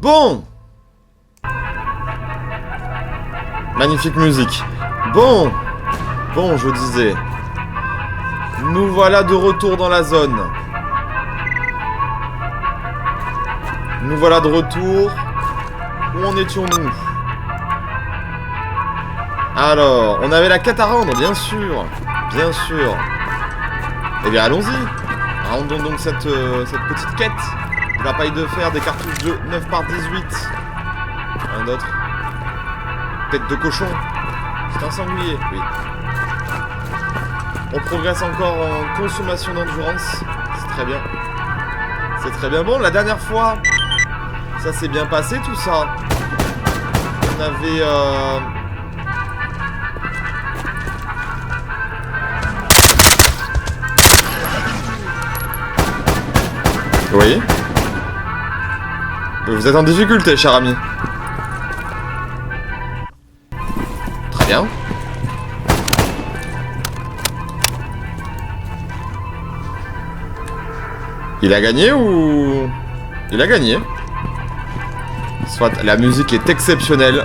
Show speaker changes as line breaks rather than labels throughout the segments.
Bon. Magnifique musique. Bon, je disais. Nous voilà de retour dans la zone. Nous voilà de retour. Où en étions-nous? Alors, on avait la quête à rendre, bien sûr. Bien sûr. Eh bien, allons-y. Rendons donc cette petite quête. De la paille de fer, des cartouches de 9 par 18. Rien d'autre. Tête de cochon. C'est un sanglier, oui. On progresse encore en consommation d'endurance. C'est très bien. C'est très bien. Bon, la dernière fois, ça s'est bien passé tout ça. On avait... Oui. Vous êtes en difficulté, cher ami. Très bien. Il a gagné ou... Il a gagné. Soit, la musique est exceptionnelle.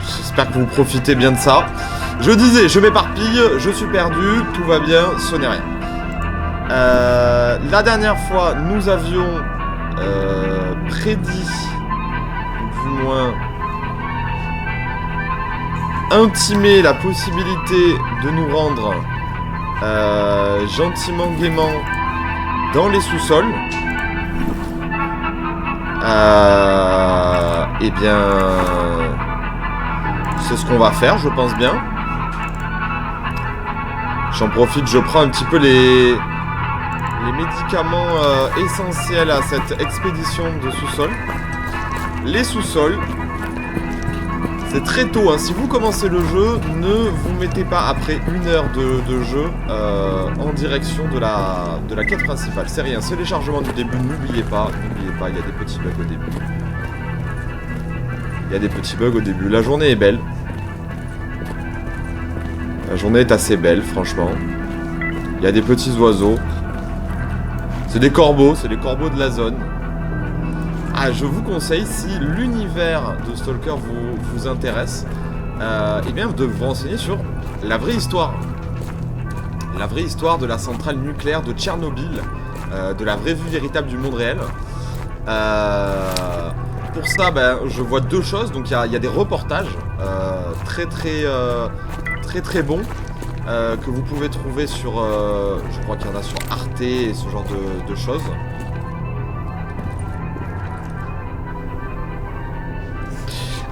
J'espère que vous profitez bien de ça. Je disais, je m'éparpille, je suis perdu, tout va bien, ce n'est rien. La dernière fois, nous avions prédit, du moins intimé la possibilité de nous rendre gentiment, gaiement dans les sous-sols. Eh bien, c'est ce qu'on va faire, je pense bien. J'en profite, je prends un petit peu les médicaments essentiels à cette expédition de sous-sol. Les sous-sols, c'est très tôt, hein. Si vous commencez le jeu, ne vous mettez pas après 1 heure de jeu en direction de la quête principale. C'est rien, c'est les chargements du début, n'oubliez pas, il y a des petits bugs au début. Il y a des petits bugs au début. La journée est belle. La journée est assez belle, franchement. Il y a des petits oiseaux. C'est des corbeaux, c'est les corbeaux de la zone. Ah, je vous conseille, si l'univers de Stalker vous intéresse, eh bien, de vous renseigner sur la vraie histoire. La vraie histoire de la centrale nucléaire de Tchernobyl, de la vraie vue véritable du monde réel. Pour ça, ben, je vois 2 choses. Donc, il y a des reportages très bons que vous pouvez trouver sur... je crois qu'il y en a sur Arte et ce genre de choses.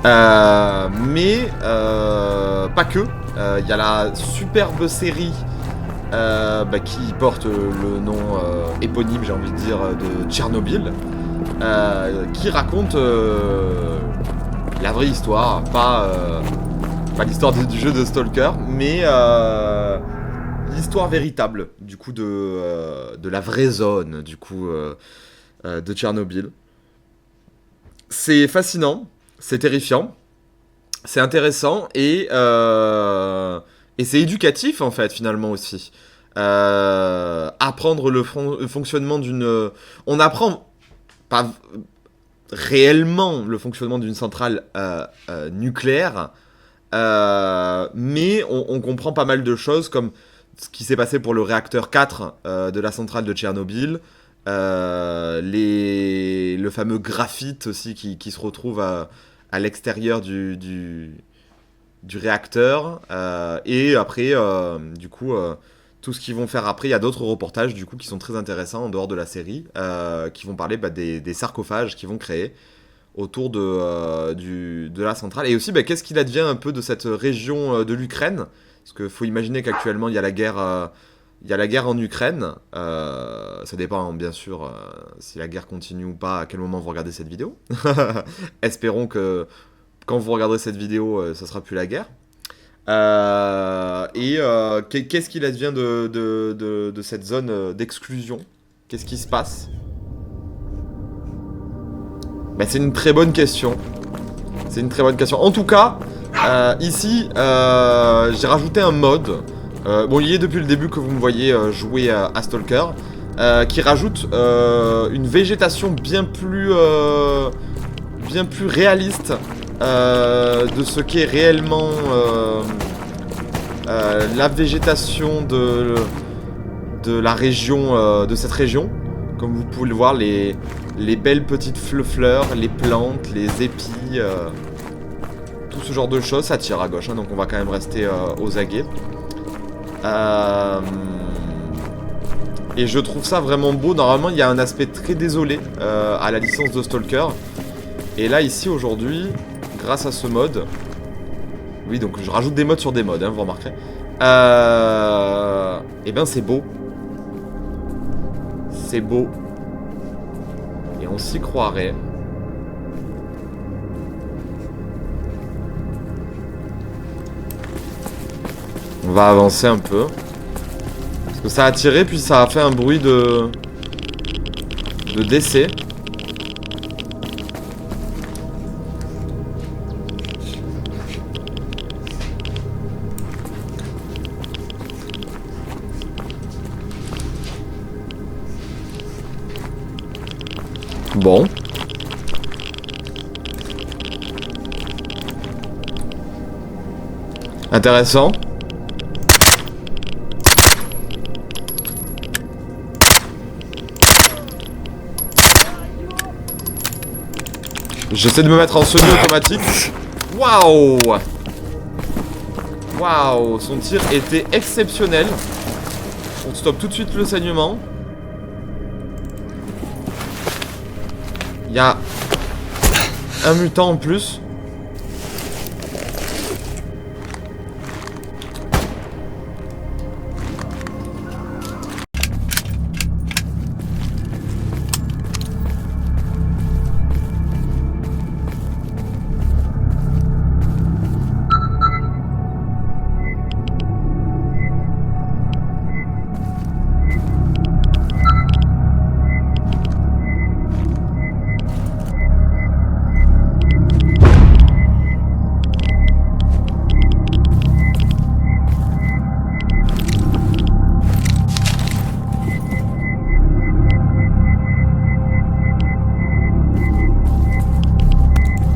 Mais pas que. Il y a la superbe série qui porte le nom éponyme, j'ai envie de dire, de Tchernobyl, qui raconte la vraie histoire, pas l'histoire du jeu de Stalker, mais l'histoire véritable, du coup, de la vraie zone, du coup, de Tchernobyl. C'est fascinant. C'est terrifiant, c'est intéressant et c'est éducatif en fait finalement aussi. Apprendre le fonctionnement d'une... On apprend pas réellement le fonctionnement d'une centrale nucléaire, mais on comprend pas mal de choses comme ce qui s'est passé pour le réacteur 4 de la centrale de Tchernobyl. Le fameux graphite aussi qui se retrouve à l'extérieur du réacteur, et après du coup tout ce qu'ils vont faire après, il y a d'autres reportages du coup qui sont très intéressants en dehors de la série, qui vont parler des sarcophages qu'ils vont créer autour de la centrale, et aussi qu'est-ce qu'il advient un peu de cette région de l'Ukraine, parce qu'il faut imaginer qu'actuellement il y a la guerre. Il y a la guerre en Ukraine, ça dépend bien sûr si la guerre continue ou pas, à quel moment vous regardez cette vidéo. Espérons que quand vous regarderez cette vidéo, ça sera plus la guerre. Qu'est-ce qu'il advient de cette zone d'exclusion? Qu'est-ce qui se passe? C'est une très bonne question. C'est une très bonne question. En tout cas, ici, j'ai rajouté un mode. Bon, il est depuis le début que vous me voyez jouer à Stalker. qui rajoute une végétation bien plus réaliste de ce qu'est réellement la végétation de la région, de cette région. Comme vous pouvez le voir, les belles petites fleurs, les plantes, les épis, tout ce genre de choses. Ça tire à gauche, hein, donc on va quand même rester aux aguets. Et je trouve ça vraiment beau. Normalement, il y a un aspect très désolé à la licence de Stalker. Et là, ici, aujourd'hui, grâce à ce mode... Oui, donc je rajoute des modes sur des modes, hein, vous remarquerez. Et ben, c'est beau. C'est beau. Et on s'y croirait. On va avancer un peu. Parce que ça a tiré, puis ça a fait un bruit de décès. Bon. Intéressant. J'essaie de me mettre en semi-automatique. Waouh! Waouh! Son tir était exceptionnel. On stoppe tout de suite le saignement. Il y a un mutant en plus.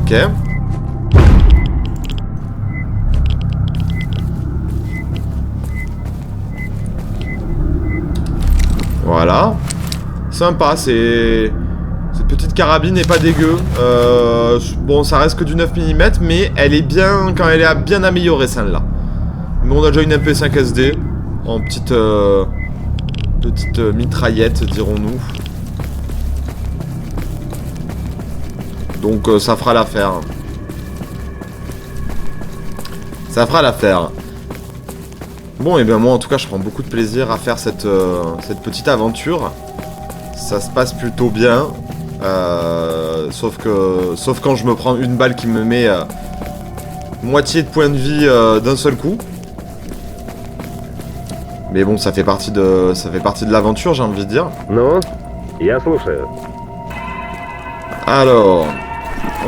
Ok. Voilà. Sympa, c'est... Cette petite carabine n'est pas dégueu. Bon, ça reste que du 9 mm, mais elle est bien... Quand elle est bien améliorée, celle-là. Mais on a déjà une MP5 SD. En petite... petite mitraillette, dirons-nous. Donc ça fera l'affaire. Ça fera l'affaire. Bon, et bien moi en tout cas je prends beaucoup de plaisir à faire cette petite aventure. Ça se passe plutôt bien. Sauf quand je me prends une balle qui me met moitié de points de vie d'un seul coup. Mais bon, ça fait partie de l'aventure, j'ai envie de dire.
Non, я слушаю.
Alors,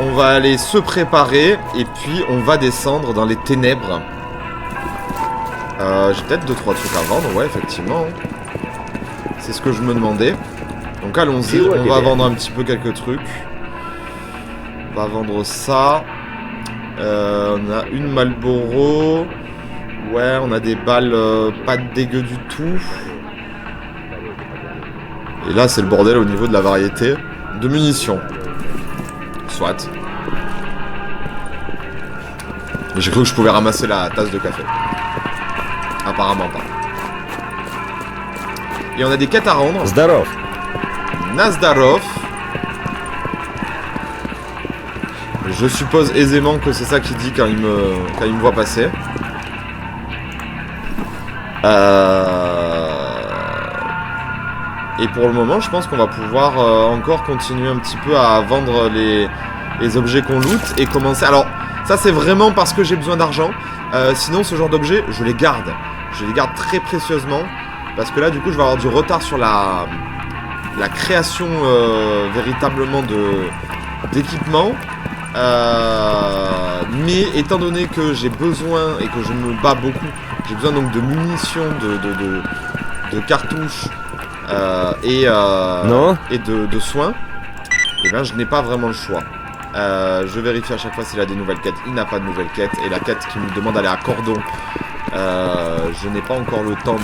on va aller se préparer et puis on va descendre dans les ténèbres. J'ai peut-être 2-3 trucs à vendre, ouais, effectivement. C'est ce que je me demandais. Donc allons-y, on va vendre un petit peu quelques trucs. On va vendre ça. On a une Marlboro. Ouais, on a des balles pas dégueu du tout. Et là, c'est le bordel au niveau de la variété de munitions. Soit. J'ai cru que je pouvais ramasser la tasse de café. Apparemment pas. Et on a des quêtes à rendre.
Zdarov.
Nazdarov. Je suppose aisément que c'est ça qu'il dit quand il me voit passer. Et pour le moment, je pense qu'on va pouvoir encore continuer un petit peu à vendre les objets qu'on loot et commencer... Alors, ça c'est vraiment parce que j'ai besoin d'argent. Sinon, ce genre d'objets, je les garde. Je les garde très précieusement. Parce que là, du coup, je vais avoir du retard sur la création véritablement d'équipement. Mais étant donné que j'ai besoin et que je me bats beaucoup, j'ai besoin donc de munitions, de cartouches,
Non.
et de soins, et ben je n'ai pas vraiment le choix. Je vérifie à chaque fois s'il a des nouvelles quêtes. Il n'a pas de nouvelles quêtes. Et la quête qui nous demande d'aller à Cordon, je n'ai pas encore le temps, donc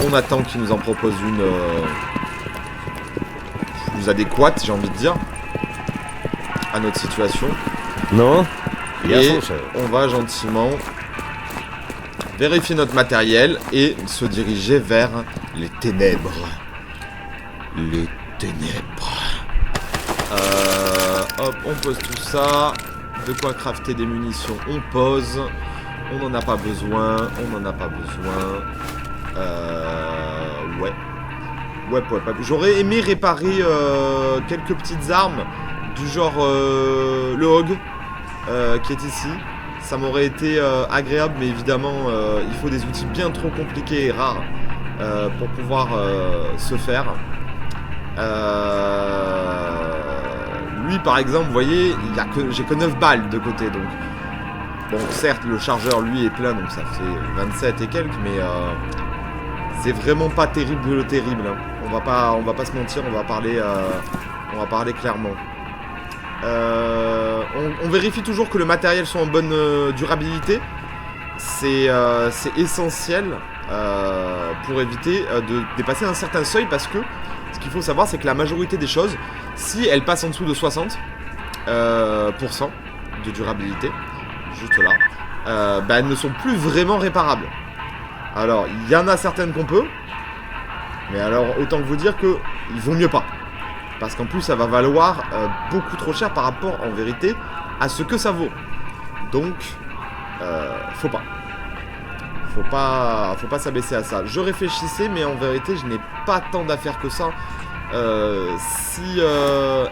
on attend qu'il nous en propose une plus adéquate, j'ai envie de dire, à notre situation.
Non.
Et on va gentiment vérifier notre matériel et se diriger vers les ténèbres. Les ténèbres. Hop, on pose tout ça. De quoi crafter des munitions, on pose. On n'en a pas besoin. On n'en a pas besoin. Ouais. Ouais. J'aurais aimé réparer quelques petites armes du genre le Hog qui est ici. Ça m'aurait été agréable, mais évidemment, il faut des outils bien trop compliqués et rares pour pouvoir se faire. Lui, par exemple, vous voyez, j'ai que 9 balles de côté, donc... Bon, certes, le chargeur, lui, est plein, donc ça fait 27 et quelques, mais... c'est vraiment pas terrible, hein. On va pas se mentir, on va parler clairement. On vérifie toujours que le matériel soit en bonne durabilité. C'est essentiel pour éviter de dépasser un certain seuil, parce que ce qu'il faut savoir, c'est que la majorité des choses, si elles passent en dessous de 60% de durabilité, juste là, elles ne sont plus vraiment réparables. Alors, il y en a certaines qu'on peut, mais alors autant que vous dire que il vaut mieux pas. Parce qu'en plus, ça va valoir beaucoup trop cher par rapport, en vérité, à ce que ça vaut. Donc, faut pas s'abaisser à ça. Je réfléchissais, mais en vérité, je n'ai pas tant d'affaires que ça. Si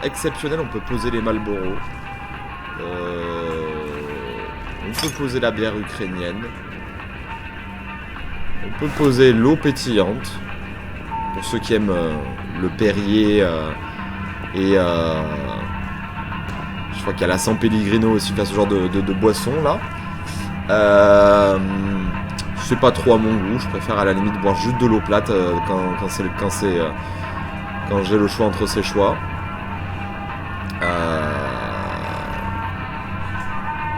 exceptionnel, on peut poser les Marlboro. On peut poser la bière ukrainienne. On peut poser l'eau pétillante. Pour ceux qui aiment le Perrier et je crois qu'il y a la San Pellegrino aussi, qui a ce genre de boisson là. C'est pas trop à mon goût, je préfère à la limite boire juste de l'eau plate quand j'ai le choix entre ces choix.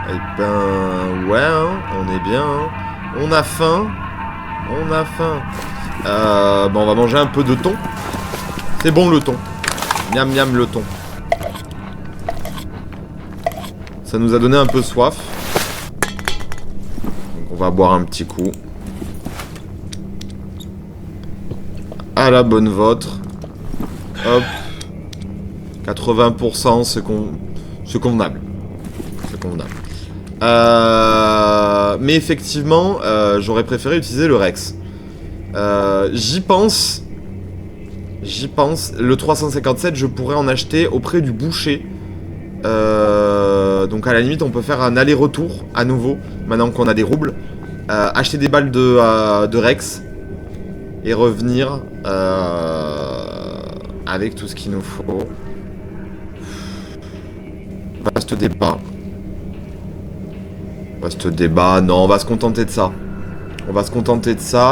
Et ben ouais, hein, on est bien, hein. On a faim. Bon, on va manger un peu de thon. C'est bon le thon. Miam miam le thon. Ça nous a donné un peu soif. Donc on va boire un petit coup. À la bonne vôtre. Hop. 80%, c'est convenable. C'est convenable. Mais effectivement, j'aurais préféré utiliser le Rex. J'y pense. Le 357, je pourrais en acheter auprès du boucher. Donc à la limite, on peut faire un aller-retour à nouveau, maintenant qu'on a des roubles. Acheter des balles de Rex. Et revenir avec tout ce qu'il nous faut. Vaste débat. Non, on va se contenter de ça.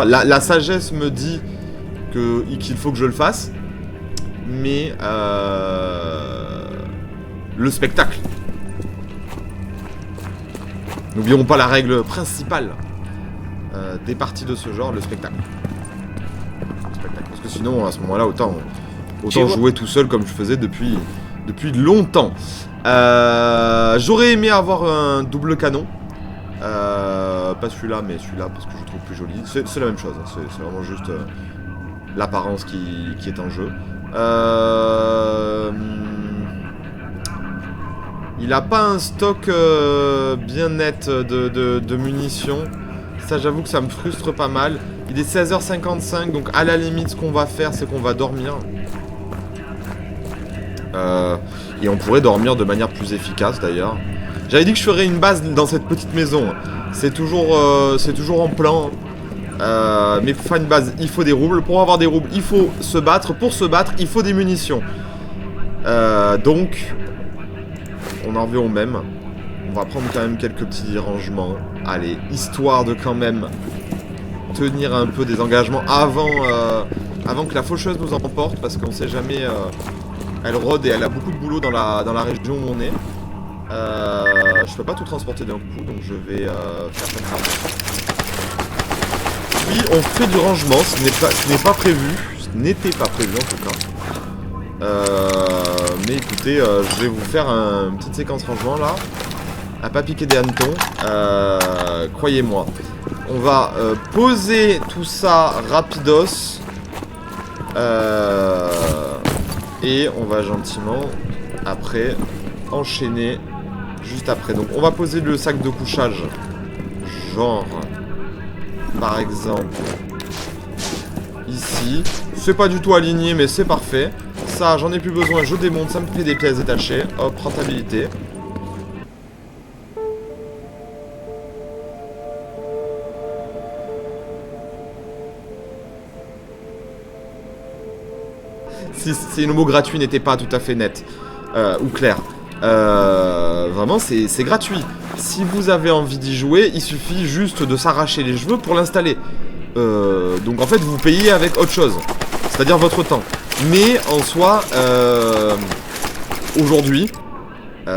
La sagesse me dit qu'il faut que je le fasse. Mais le spectacle. N'oublions pas la règle principale des parties de ce genre, le spectacle. Parce que sinon, à ce moment-là, autant jouer tout seul comme je faisais depuis longtemps. J'aurais aimé avoir un double canon. Pas celui-là, mais celui-là parce que je le trouve plus joli. C'est la même chose, hein. C'est vraiment juste l'apparence qui est en jeu. Il a pas un stock bien net de munitions. Ça, j'avoue que ça me frustre pas mal. Il est 16h55, donc à la limite, ce qu'on va faire, c'est qu'on va dormir. Et on pourrait dormir de manière plus efficace, d'ailleurs. J'avais dit que je ferais une base dans cette petite maison. C'est toujours en plan. Mais pour faire une base, il faut des roubles. Pour avoir des roubles, il faut se battre. Pour se battre, il faut des munitions. Donc, on en revient au même. On va prendre quand même quelques petits rangements. Allez, histoire de quand même tenir un peu des engagements avant avant que la faucheuse nous emporte, parce qu'on sait jamais, elle rôde et elle a beaucoup de boulot dans la région où on est. Je peux pas tout transporter d'un coup, donc je vais faire comme ça. Oui, on fait du rangement, ce n'est pas prévu, ce n'était pas prévu en tout cas. Mais écoutez, je vais vous faire une petite séquence rangement là, à pas piquer des hannetons, croyez-moi. On va poser tout ça rapidos, et on va gentiment après enchaîner juste après. Donc on va poser le sac de couchage, genre par exemple ici. C'est pas du tout aligné mais c'est parfait. Ça j'en ai plus besoin, je démonte, ça me fait des pièces détachées. Hop, rentabilité. Si ces mots gratuits n'étaient pas tout à fait nets ou clairs. Vraiment c'est gratuit. Si vous avez envie d'y jouer, il suffit juste de s'arracher les cheveux pour l'installer. Donc en fait vous payez avec autre chose, c'est-à-dire votre temps. Mais en soi, aujourd'hui, je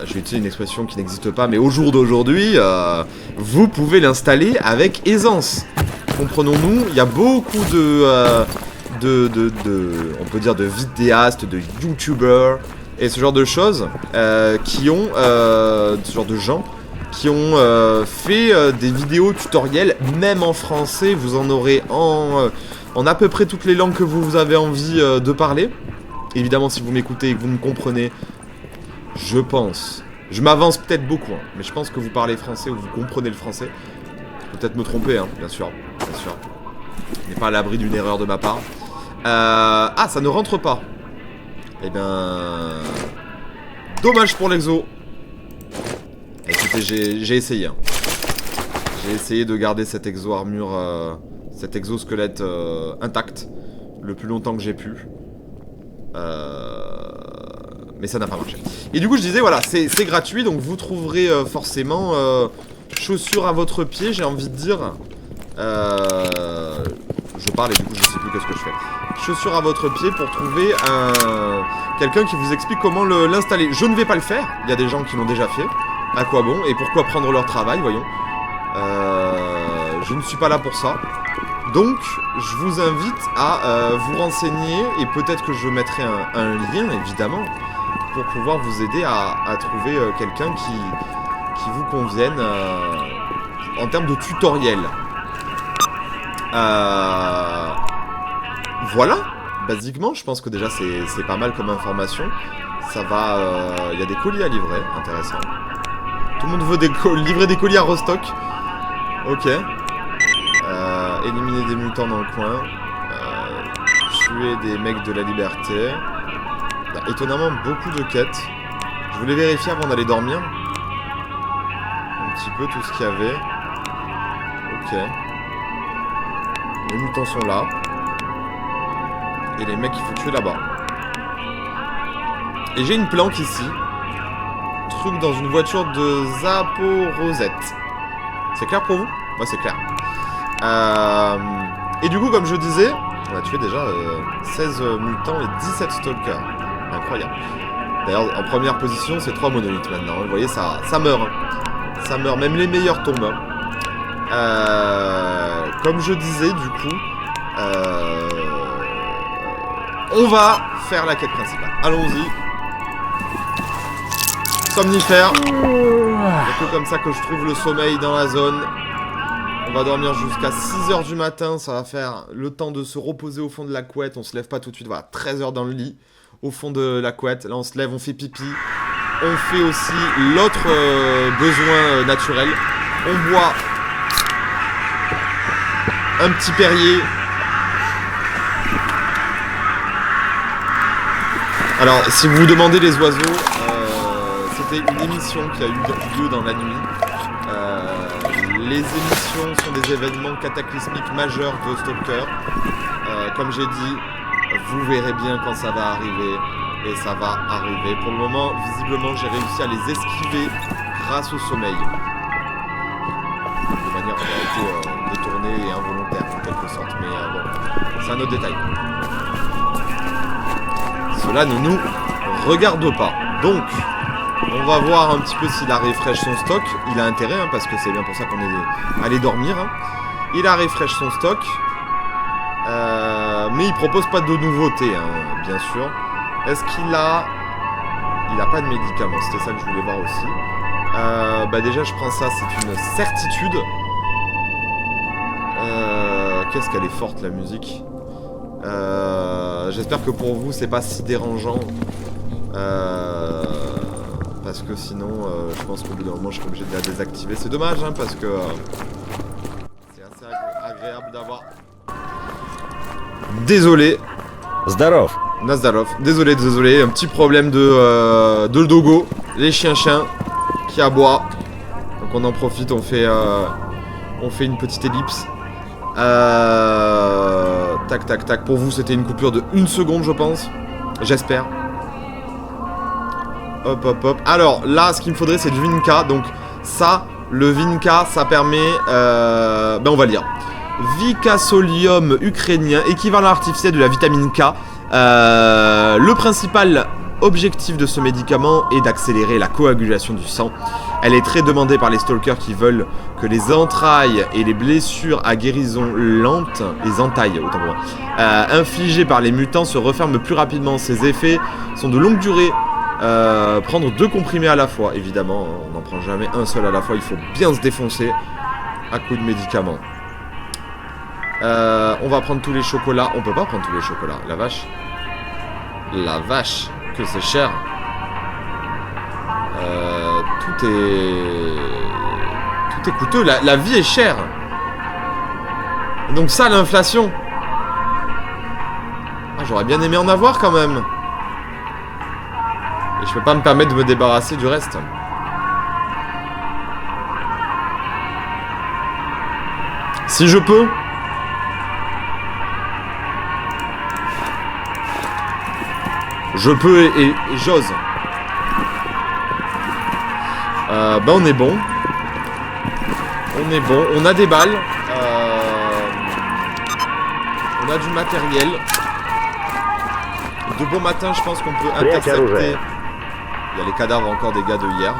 vais utiliser une expression qui n'existe pas, mais au jour d'aujourd'hui, vous pouvez l'installer avec aisance. Comprenons-nous, il y a beaucoup on peut dire de vidéastes, de youtubeurs et ce genre de choses qui ont, ce genre de gens qui ont fait des vidéos tutoriels, même en français, vous en aurez en à peu près toutes les langues que vous avez envie de parler. Évidemment, si vous m'écoutez et que vous me comprenez, je pense, je m'avance peut-être beaucoup, hein, mais je pense que vous parlez français ou vous comprenez le français. Je peux peut-être me tromper, hein, bien sûr, bien sûr. Je n'ai pas à l'abri d'une erreur de ma part. Ah, ça ne rentre pas. Eh bien... Dommage pour l'exo. Écoutez, j'ai essayé. Hein. J'ai essayé de garder cette exo-armure, cet exosquelette intact le plus longtemps que j'ai pu. Mais ça n'a pas marché. Et du coup, je disais, voilà, c'est gratuit, donc vous trouverez forcément chaussures à votre pied, j'ai envie de dire. Je parle et du coup, je sais plus qu'est-ce que je fais. Chaussures à votre pied pour trouver quelqu'un qui vous explique comment l'installer. Je ne vais pas le faire, il y a des gens qui l'ont déjà fait. À quoi bon et pourquoi prendre leur travail, voyons. Je ne suis pas là pour ça. Donc, je vous invite à vous renseigner et peut-être que je mettrai un lien, évidemment, pour pouvoir vous aider à trouver quelqu'un qui vous convienne en termes de tutoriel. Voilà, basiquement, je pense que déjà c'est pas mal comme information. Ça va, il y a des colis à livrer, intéressant. Tout le monde veut livrer des colis à Rostock. Ok. Éliminer des mutants dans le coin. Tuer des mecs de la liberté. Il y a étonnamment beaucoup de quêtes. Je voulais vérifier avant d'aller dormir. Un petit peu tout ce qu'il y avait. Ok. Les mutants sont là. Et les mecs il faut tuer là-bas. Et j'ai une planque ici. Truc dans une voiture de Zaporozhets. C'est clair pour vous? Moi c'est clair. Et du coup comme je disais, on a tué déjà 16 mutants et 17 stalkers. Incroyable. D'ailleurs en première position c'est 3 monolithes maintenant. Vous voyez ça meurt. Ça meurt, même les meilleurs tombent. Comme je disais du coup, on va faire la quête principale. Allons-y. Somnifère. C'est un peu comme ça que je trouve le sommeil dans la zone. On va dormir jusqu'à 6h du matin. Ça va faire le temps de se reposer au fond de la couette. On se lève pas tout de suite. Voilà, 13h dans le lit. Au fond de la couette. Là, on se lève, on fait pipi. On fait aussi l'autre besoin naturel. On boit un petit Perrier. Alors, si vous vous demandez les oiseaux, c'était une émission qui a eu lieu dans la nuit. Les émissions sont des événements cataclysmiques majeurs de Stalker. Comme j'ai dit, vous verrez bien quand ça va arriver. Et ça va arriver. Pour le moment, visiblement, j'ai réussi à les esquiver grâce au sommeil. De manière en réalité détournée et involontaire, en quelque quelque sorte. Mais bon, c'est un autre détail. Cela ne nous regarde pas. Donc, on va voir un petit peu s'il a refresh son stock. Il a intérêt, hein, parce que c'est bien pour ça qu'on est allé dormir. Hein. Il a refresh son stock. Mais il propose pas de nouveautés, hein, bien sûr. Est-ce qu'il a... Il a pas de médicaments, c'était ça que je voulais voir aussi. Bah déjà, je prends ça, c'est une certitude. Qu'est-ce qu'elle est forte, la musique. J'espère que pour vous, c'est pas si dérangeant. Parce que sinon, je pense qu'au bout d'un moment, je serai obligé de la désactiver. C'est dommage, hein, parce que c'est assez agréable d'avoir... Désolé.
Здоров.
Nazdalov. Désolé. Un petit problème de dogo. Les chiens qui aboient. Donc on en profite, on fait une petite ellipse. Tac. Pour vous, c'était une coupure de 1 seconde, je pense. J'espère. Hop. Alors, là, ce qu'il me faudrait, c'est du Vinca. Donc, ça, le Vinca, ça permet... ben, on va lire. Vicasolium ukrainien, équivalent artificiel de la vitamine K. Le principal objectif de ce médicament est d'accélérer la coagulation du sang. Elle est très demandée par les stalkers qui veulent que les entrailles et les blessures à guérison lente, les entailles, autant pour moi, infligées par les mutants se referment plus rapidement. Ces effets sont de longue durée. Prendre 2 comprimés à la fois, évidemment, on n'en prend jamais un seul à la fois, il faut bien se défoncer à coups de médicaments. On va prendre tous les chocolats. On peut pas prendre tous les chocolats. La vache. La vache. Que c'est cher. Tout est coûteux. La vie est chère. Donc ça, l'inflation. Ah, j'aurais bien aimé en avoir quand même. Et je peux pas me permettre de me débarrasser du reste. Si je peux. Je peux et j'ose. Bah on est bon. On a des balles. On a du matériel. De bon matin, je pense qu'on peut intercepter. Il y a les cadavres encore des gars de hier.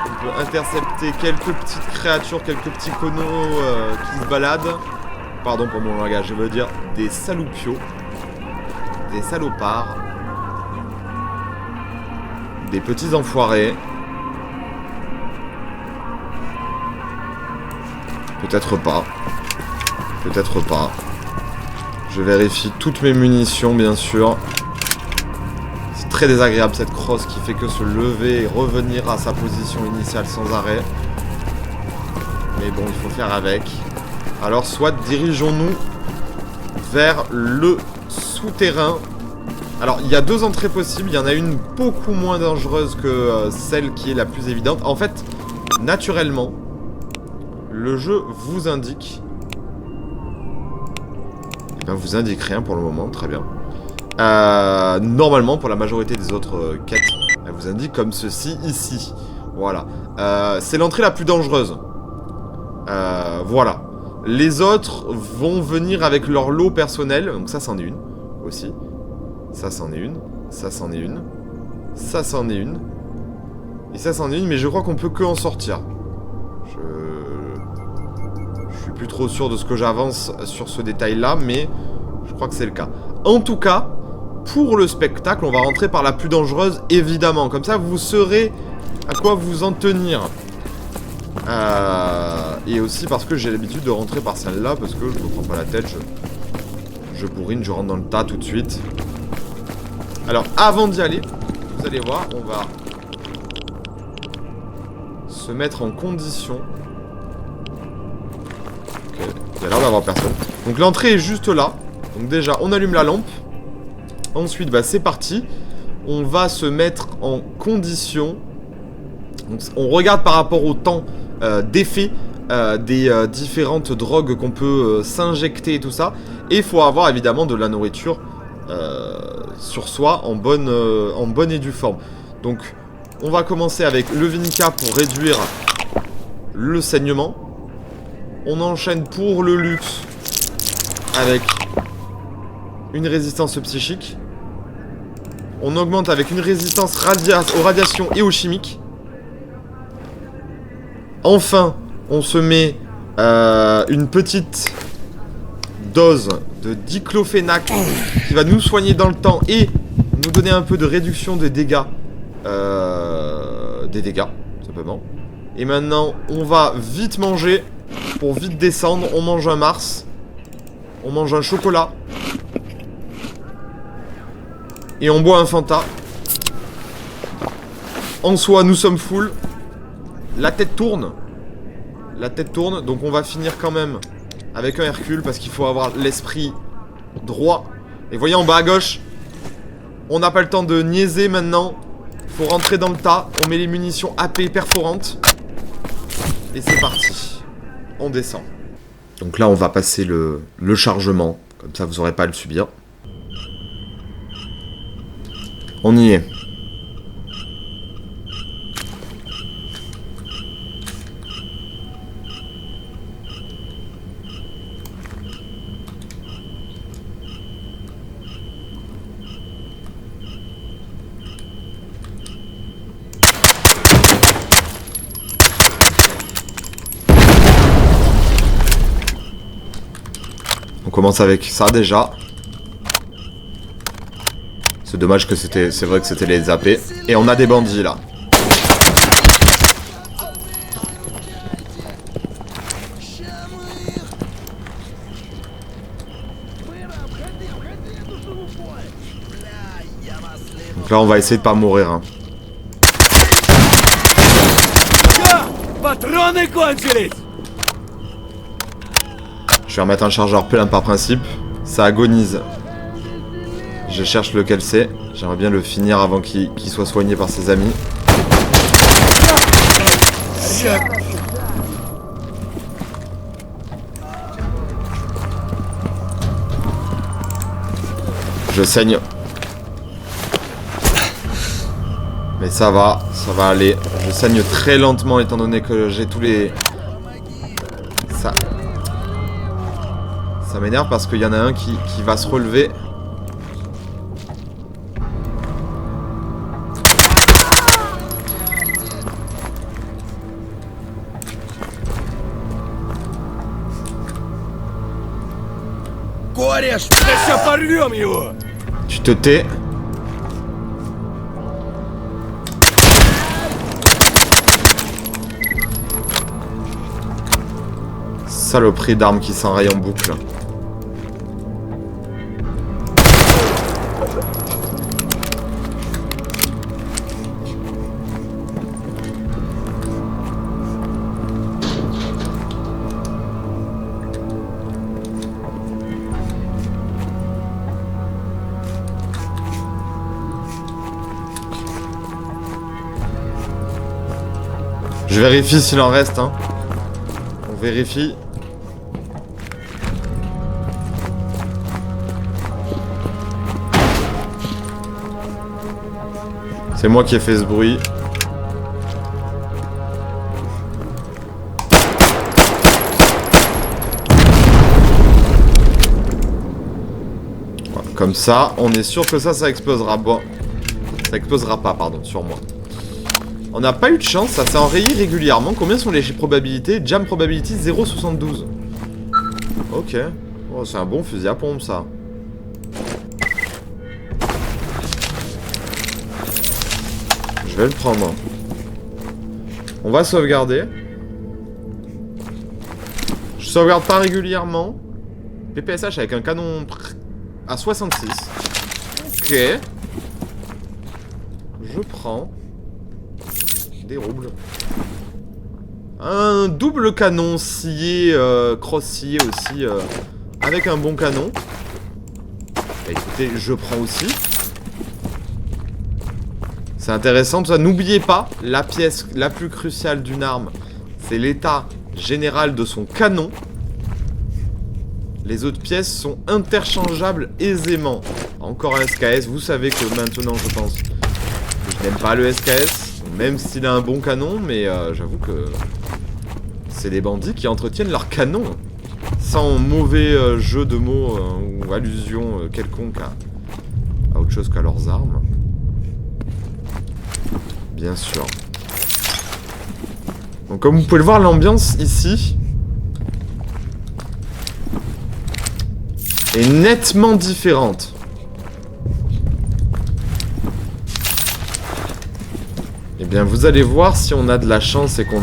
On peut intercepter quelques petites créatures, quelques petits conos qui se baladent. Pardon pour mon langage, je veux dire des saloupios. Des salopards. Des petits enfoirés. Peut-être pas. Peut-être pas. Je vérifie toutes mes munitions, bien sûr. C'est très désagréable cette crosse qui fait que se lever et revenir à sa position initiale sans arrêt. Mais bon, il faut faire avec. Alors, soit dirigeons-nous vers le souterrain. Alors, il y a 2 entrées possibles. Il y en a une beaucoup moins dangereuse que celle qui est la plus évidente. En fait, naturellement, le jeu vous indique... Eh bien, vous indique rien pour le moment, très bien. Normalement, pour la majorité des autres quêtes, elle vous indique comme ceci, ici. Voilà. C'est l'entrée la plus dangereuse. Voilà. Les autres vont venir avec leur lot personnel. Donc ça, c'en est une, aussi. Ça, c'en est une. Ça, c'en est une. Ça, c'en est une. Et ça, c'en est une, mais je crois qu'on peut que en sortir. Je suis plus trop sûr de ce que j'avance sur ce détail-là, mais je crois que c'est le cas. En tout cas, pour le spectacle, on va rentrer par la plus dangereuse, évidemment. Comme ça, vous saurez à quoi vous en tenir. Et aussi parce que j'ai l'habitude de rentrer par celle-là, parce que je me prends pas la tête, je bourrine, je rentre dans le tas tout de suite. Alors, avant d'y aller, vous allez voir, on va se mettre en condition. Ok, il y a l'air d'avoir personne. Donc l'entrée est juste là. Donc déjà, on allume la lampe. Ensuite, bah, c'est parti. On va se mettre en condition. Donc, on regarde par rapport au temps d'effet des différentes drogues qu'on peut s'injecter et tout ça. Et il faut avoir évidemment de la nourriture sur soi en bonne et due forme. Donc on va commencer avec le Vinca pour réduire le saignement. On enchaîne pour le luxe avec une résistance psychique. On augmente avec une résistance aux radiations et aux chimiques. Enfin, on se met une petite dose de diclofénac qui va nous soigner dans le temps et nous donner un peu de réduction des dégâts. Simplement. Et maintenant, on va vite manger pour vite descendre. On mange un Mars. On mange un chocolat. Et on boit un Fanta. En soi, nous sommes full. La tête tourne. La tête tourne. Donc on va finir quand même avec un Hercule parce qu'il faut avoir l'esprit droit. Et voyez en bas à gauche, on n'a pas le temps de niaiser maintenant. Faut rentrer dans le tas. On met les munitions AP perforantes. Et c'est parti. On descend. Donc là, on va passer le chargement. Comme ça, vous n'aurez pas à le subir. On y est. On commence avec ça déjà. C'est dommage que c'est vrai que c'était les AP. Et on a des bandits là. Donc là on va essayer de pas mourir hein. Je vais remettre un chargeur plein par principe. Ça agonise. Je cherche lequel c'est. J'aimerais bien le finir avant qu'il soit soigné par ses amis. Je saigne. Mais ça va aller. Je saigne très lentement étant donné que j'ai tous les... Ça m'énerve parce qu'il y en a un qui va se relever. Tu te tais. Saloperie d'armes qui s'enraye en boucle. Je vérifie s'il en reste, hein. On vérifie. C'est moi qui ai fait ce bruit. Voilà, comme ça, on est sûr que ça explosera. Bon, ça explosera pas, pardon, sur moi. On n'a pas eu de chance, ça s'est enrayé régulièrement. Combien sont les probabilités? Jam probability 0,72. Ok. Oh, c'est un bon fusil à pompe, ça. Je vais le prendre. On va sauvegarder. Je sauvegarde pas régulièrement. PPSH avec un canon à 66. Ok. Je prends des roubles. Un double canon scié, cross-scié aussi, avec un bon canon. Bah, écoutez, je prends aussi. C'est intéressant tout ça. N'oubliez pas, la pièce la plus cruciale d'une arme, c'est l'état général de son canon. Les autres pièces sont interchangeables aisément. Encore un SKS, vous savez que maintenant je pense que je n'aime pas le SKS. Même s'il a un bon canon, mais j'avoue que c'est les bandits qui entretiennent leur canon. sans mauvais jeu de mots ou allusion quelconque à autre chose qu'à leurs armes. Bien sûr. Donc comme vous pouvez le voir, l'ambiance ici est nettement différente. Eh bien, vous allez voir si on a de la chance et qu'on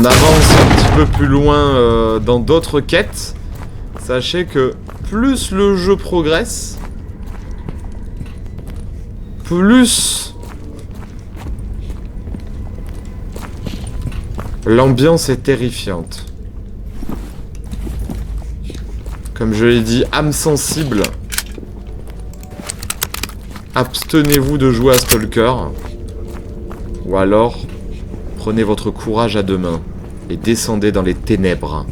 avance un petit peu plus loin dans d'autres quêtes. Sachez que plus le jeu progresse, plus l'ambiance est terrifiante. Comme je l'ai dit, âme sensible, abstenez-vous de jouer à Stalker. Ou alors, prenez votre courage à deux mains et descendez dans les ténèbres.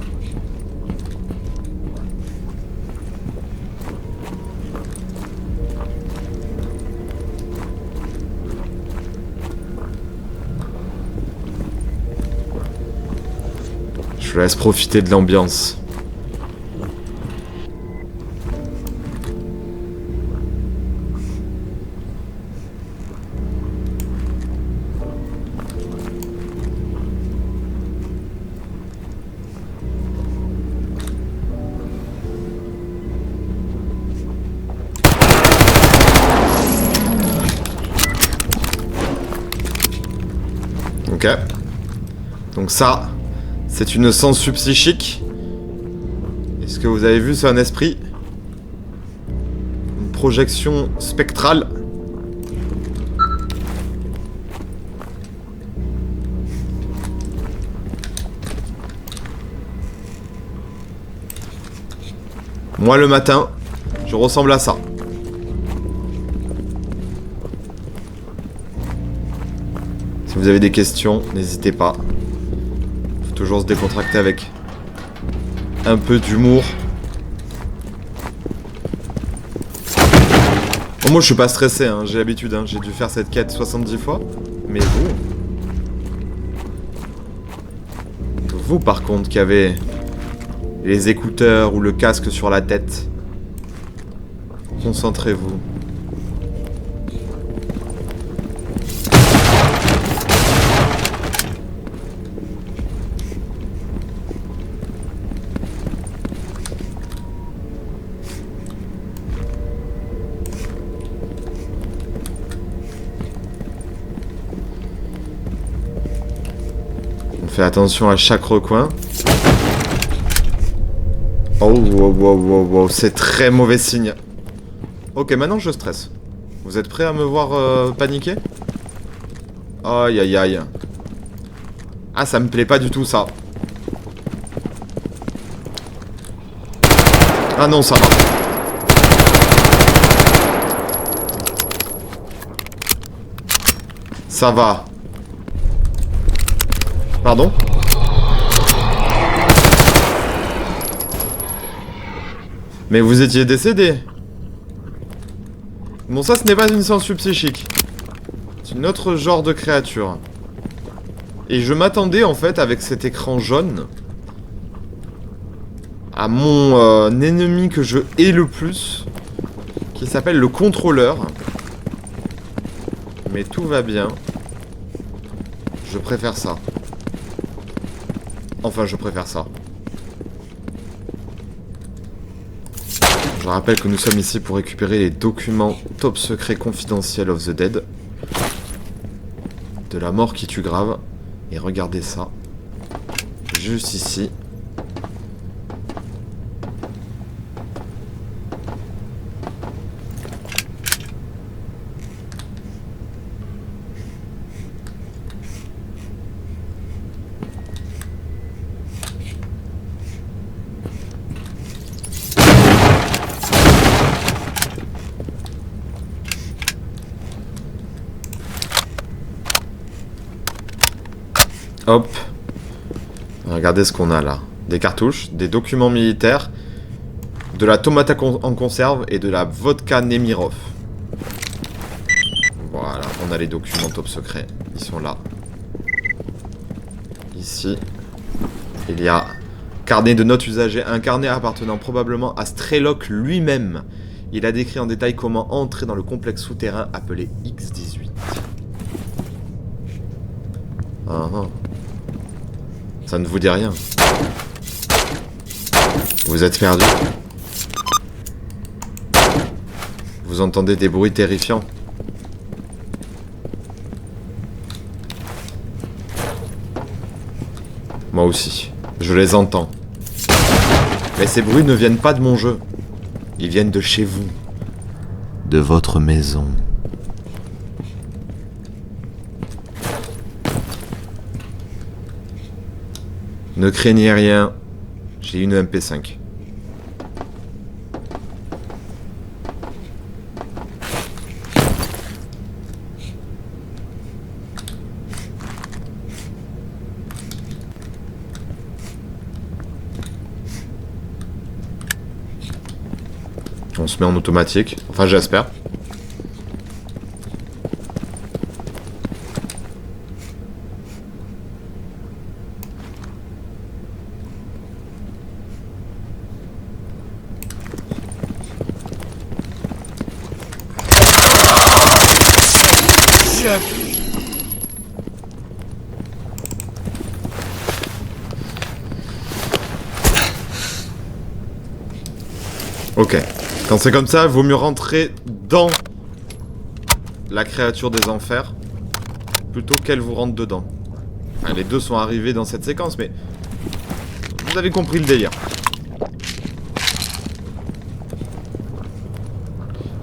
Je vous laisse profiter de l'ambiance. Ok. Donc ça, c'est une sensu psychique. Est-ce que vous avez vu, c'est un esprit? Une projection spectrale. Moi, le matin, je ressemble à ça. Si vous avez des questions, n'hésitez pas. Faut toujours se décontracter avec un peu d'humour. Bon, moi je suis pas stressé, hein, j'ai l'habitude, hein, j'ai dû faire cette quête 70 fois. Mais vous par contre qui avez les écouteurs ou le casque sur la tête, concentrez-vous. Fais attention à chaque recoin. Oh, wow, wow, wow, wow. C'est très mauvais signe. Ok, maintenant je stresse. Vous êtes prêts à me voir paniquer? Aïe, aïe, aïe. Ah, ça me plaît pas du tout, ça. Ah non, ça va. Ça va. Pardon? Mais vous étiez décédé. Bon, ça, ce n'est pas une sensu psychique. C'est une autre genre de créature. Et je m'attendais, en fait, avec cet écran jaune, à mon ennemi que je hais le plus, qui s'appelle le contrôleur. Mais tout va bien. Je préfère ça. Enfin, je préfère ça. Je rappelle que nous sommes ici pour récupérer les documents top secret confidentiels of the Dead. De la mort qui tue grave. Et regardez ça. Juste ici. Hop. Regardez ce qu'on a là. Des cartouches, des documents militaires, de la tomate en conserve et de la vodka Nemirov. Voilà, on a les documents top secrets. Ils sont là. Ici, il y a carnet de notes usagées, un carnet appartenant probablement à Strelok lui-même. Il a décrit en détail comment entrer dans le complexe souterrain appelé X18. Ah, ah. Ça ne vous dit rien. Vous êtes perdu. Vous entendez des bruits terrifiants. Moi aussi, je les entends. Mais ces bruits ne viennent pas de mon jeu. Ils viennent de chez vous. De votre maison. Ne craignez rien, j'ai une MP5. On se met en automatique, enfin j'espère. Ok. Quand c'est comme ça, il vaut mieux rentrer dans la créature des enfers plutôt qu'elle vous rentre dedans. Enfin, les deux sont arrivés dans cette séquence, mais vous avez compris le délire.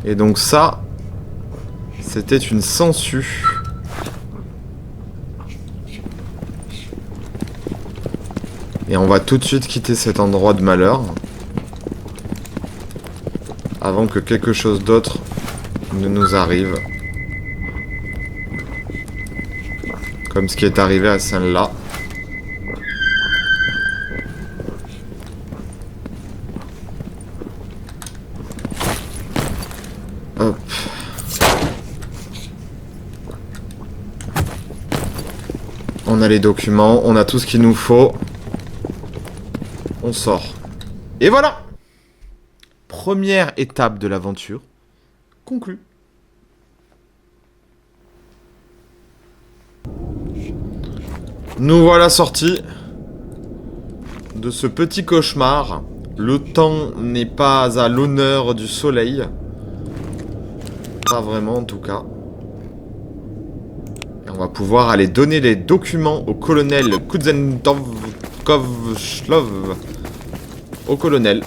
Et donc ça, c'était une sangsue. Et on va tout de suite quitter cet endroit de malheur. Avant que quelque chose d'autre ne nous arrive. Comme ce qui est arrivé à celle-là. Hop. On a les documents, on a tout ce qu'il nous faut. On sort. Et voilà! Première étape de l'aventure conclue. Nous voilà sortis de ce petit cauchemar. Le temps n'est pas à l'honneur du soleil. Pas vraiment en tout cas. Et on va pouvoir aller donner les documents au colonel Kuzentovkovshlov. Au colonel.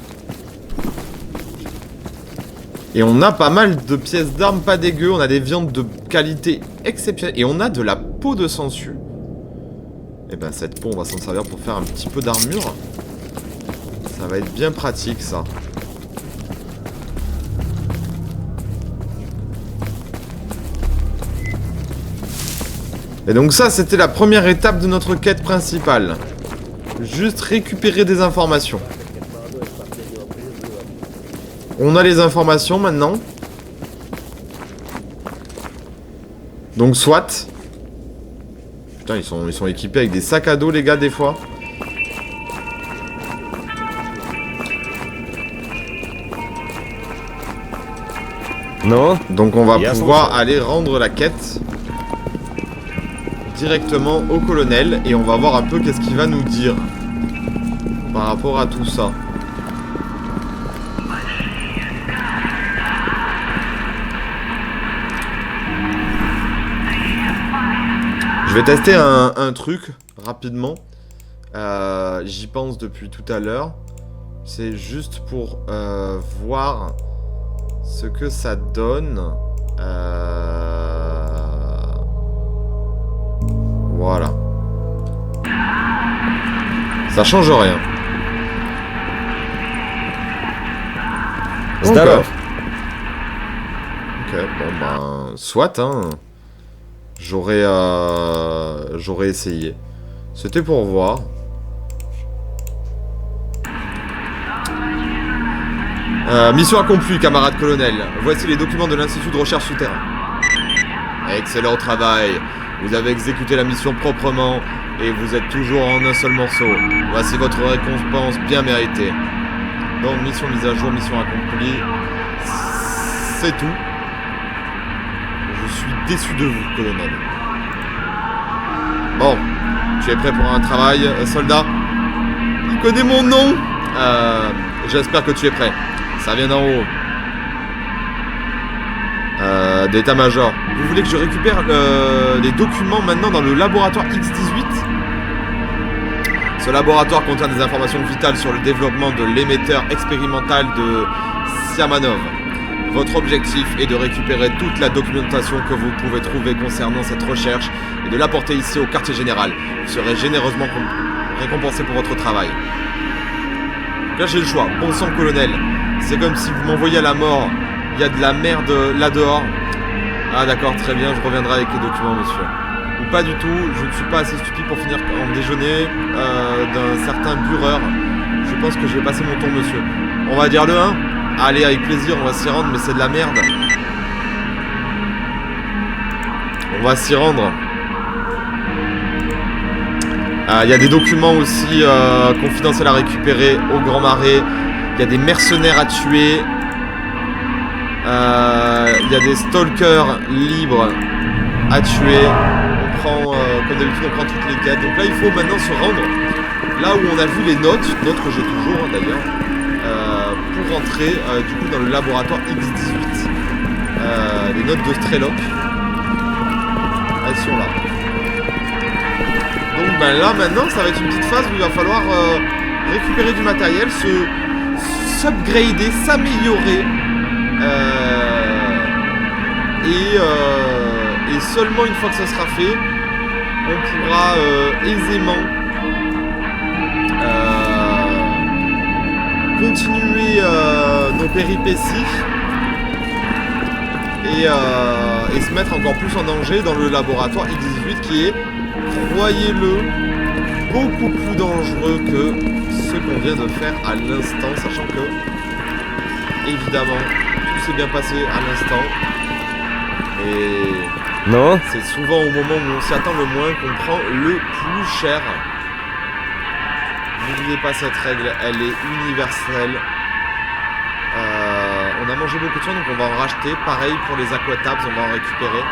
Et on a pas mal de pièces d'armes pas dégueu, on a des viandes de qualité exceptionnelle. Et on a de la peau de sangsue. Et ben cette peau, on va s'en servir pour faire un petit peu d'armure. Ça va être bien pratique ça. Et donc ça, c'était la première étape de notre quête principale. Juste récupérer des informations. On a les informations maintenant. Donc soit. Putain, ils sont équipés avec des sacs à dos les gars des fois.
Non.
Donc on va pouvoir aller rendre la quête directement au colonel. Et on va voir un peu qu'est-ce qu'il va nous dire par rapport à tout ça. Je vais tester un truc rapidement. J'y pense depuis tout à l'heure. C'est juste pour voir ce que ça donne. Voilà. Ça change rien.
Здоров.
Ok, bon ben... Soit, hein. J'aurais essayé. C'était pour voir. Mission accomplie, camarade colonel. Voici les documents de l'Institut de recherche souterrain. Excellent travail. Vous avez exécuté la mission proprement et vous êtes toujours en un seul morceau. Voici votre récompense bien méritée. Donc, mission mise à jour, mission accomplie. C'est tout. Je suis déçu de vous, colonel. Bon, tu es prêt pour un travail, soldat? Il connaît mon nom. J'espère que tu es prêt. Ça vient d'en haut. D'état-major. Vous voulez que je récupère les documents maintenant dans le laboratoire X18? Ce laboratoire contient des informations vitales sur le développement de l'émetteur expérimental de Siamanov. Votre objectif est de récupérer toute la documentation que vous pouvez trouver concernant cette recherche et de l'apporter ici au quartier général. Vous serez généreusement récompensé pour votre travail. Là j'ai le choix. Bon sang, colonel. C'est comme si vous m'envoyiez à la mort. Il y a de la merde là dehors. Ah d'accord, très bien, je reviendrai avec les documents, monsieur. Ou pas du tout, je ne suis pas assez stupide pour finir en déjeuner d'un certain bureur. Je pense que je vais passer mon tour, monsieur. On va dire le 1. Allez, avec plaisir, on va s'y rendre, mais c'est de la merde. On va s'y rendre. Il y a des documents aussi confidentiels à récupérer au Grand Marais. Il y a des mercenaires à tuer. Il y a des stalkers libres à tuer. On prend, comme d'habitude, on prend toutes les quêtes. Donc là, il faut maintenant se rendre là où on a vu les notes que j'ai toujours d'ailleurs, pour rentrer du coup dans le laboratoire X18. Les notes de Strelok. Elles sont là. Donc ben là maintenant, ça va être une petite phase où il va falloir récupérer du matériel, s'upgrader, s'améliorer. Et seulement une fois que ça sera fait, on pourra aisément continuer nos péripéties et se mettre encore plus en danger dans le laboratoire X18 qui est, croyez-le, beaucoup plus dangereux que ce qu'on vient de faire à l'instant, sachant que, évidemment, tout s'est bien passé à l'instant. Et
non,
c'est souvent au moment où on s'y attend le moins qu'on prend le plus cher. N'oubliez pas cette règle, elle est universelle. On a mangé beaucoup de soins, donc on va en racheter. Pareil pour les aquatabs, on va en récupérer.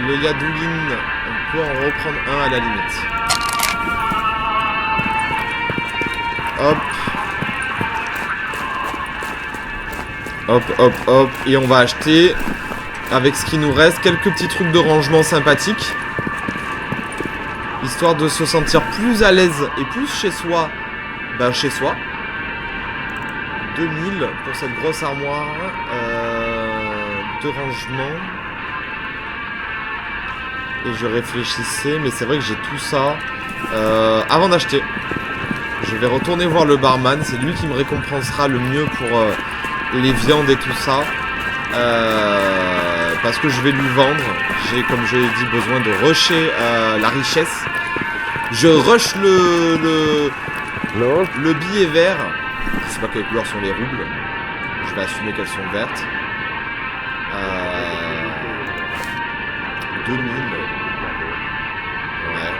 Le Yadulin, on peut en reprendre un à la limite. Hop. Hop, hop, hop. Et on va acheter, avec ce qui nous reste, quelques petits trucs de rangement sympathiques. Histoire de se sentir plus à l'aise et plus chez soi. Ben chez soi. 2000 pour cette grosse armoire de rangement. Et je réfléchissais, mais c'est vrai que j'ai tout ça avant d'acheter. Je vais retourner voir le barman. C'est lui qui me récompensera le mieux pour les viandes et tout ça. Parce que je vais lui vendre. J'ai, comme je l'ai dit, besoin de rusher la richesse. Je rush le billet vert. Je sais pas quelle couleur sont les roubles. Je vais assumer qu'elles sont vertes. 2000. Ouais.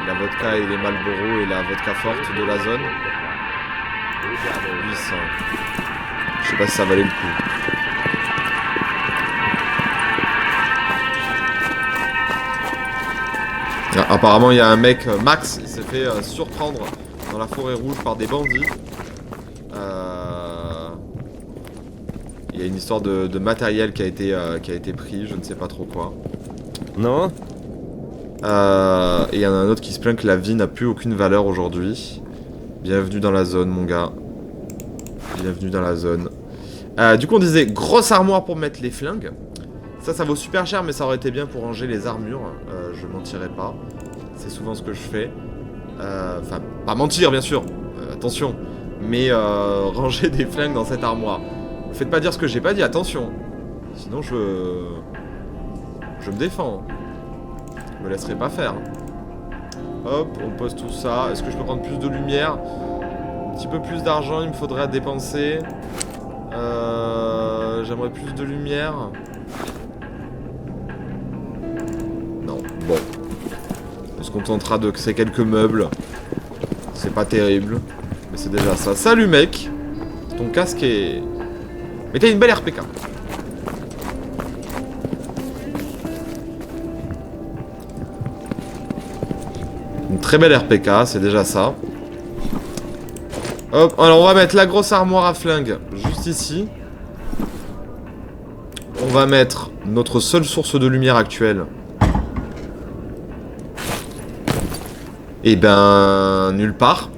La vodka et les Marlboro et la vodka forte de la zone. 800. Je sais pas si ça valait le coup. Ah, apparemment il y a un mec, Max, il s'est fait surprendre dans la forêt rouge par des bandits. Il y a une histoire de matériel qui a été pris, je ne sais pas trop quoi.
non,
Et il y en a un autre qui se plaint que la vie n'a plus aucune valeur aujourd'hui. Bienvenue dans la zone, mon gars. Bienvenue dans la zone. Du coup, on disait grosse armoire pour mettre les flingues. Ça vaut super cher, mais ça aurait été bien pour ranger les armures. Je mentirais pas. C'est souvent ce que je fais. Enfin, pas mentir, bien sûr. Attention. Mais ranger des flingues dans cette armoire. Ne faites pas dire ce que j'ai pas dit, attention. Sinon, je me défends. Je me laisserai pas faire. Hop, on pose tout ça. Est-ce que je peux prendre plus de lumière? Un petit peu plus d'argent, il me faudrait à dépenser. J'aimerais plus de lumière. contentera de ces quelques meubles. C'est pas terrible. Mais c'est déjà ça. Salut mec. Ton casque est... Mais t'as une belle RPK. Une très belle RPK, c'est déjà ça. Hop, alors on va mettre la grosse armoire à flingue juste ici. On va mettre notre seule source de lumière actuelle. Et ben, nulle part.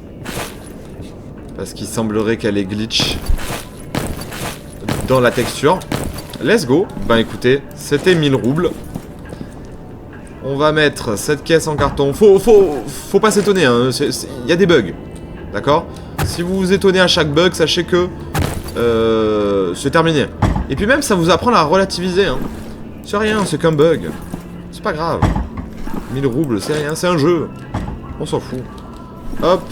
Parce qu'il semblerait qu'elle est glitch dans la texture. Let's go. Ben écoutez, c'était 1000 roubles. On va mettre cette caisse en carton. Faut pas s'étonner, hein. Y a des bugs. D'accord? Si vous vous étonnez à chaque bug, sachez que c'est terminé. Et puis même, ça vous apprend à relativiser, hein. C'est rien, c'est qu'un bug. C'est pas grave. 1000 roubles, c'est rien, c'est un jeu. On s'en fout. Hop.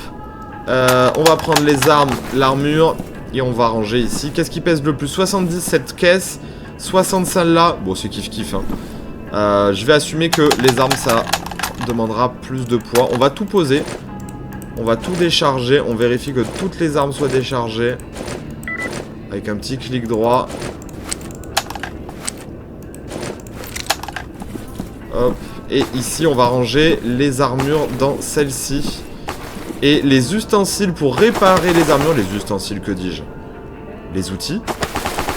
On va prendre les armes, l'armure, et on va ranger ici. Qu'est-ce qui pèse le plus? 70 cette caisse, 60 celle-là. Bon, c'est kiff-kiff, hein. Je vais assumer que les armes, ça demandera plus de poids. On va tout poser. On va tout décharger. On vérifie que toutes les armes soient déchargées. Avec un petit clic droit. Hop. Et ici, on va ranger les armures dans celle-ci. Et les ustensiles pour réparer les armures. Les ustensiles, que dis-je? Les outils.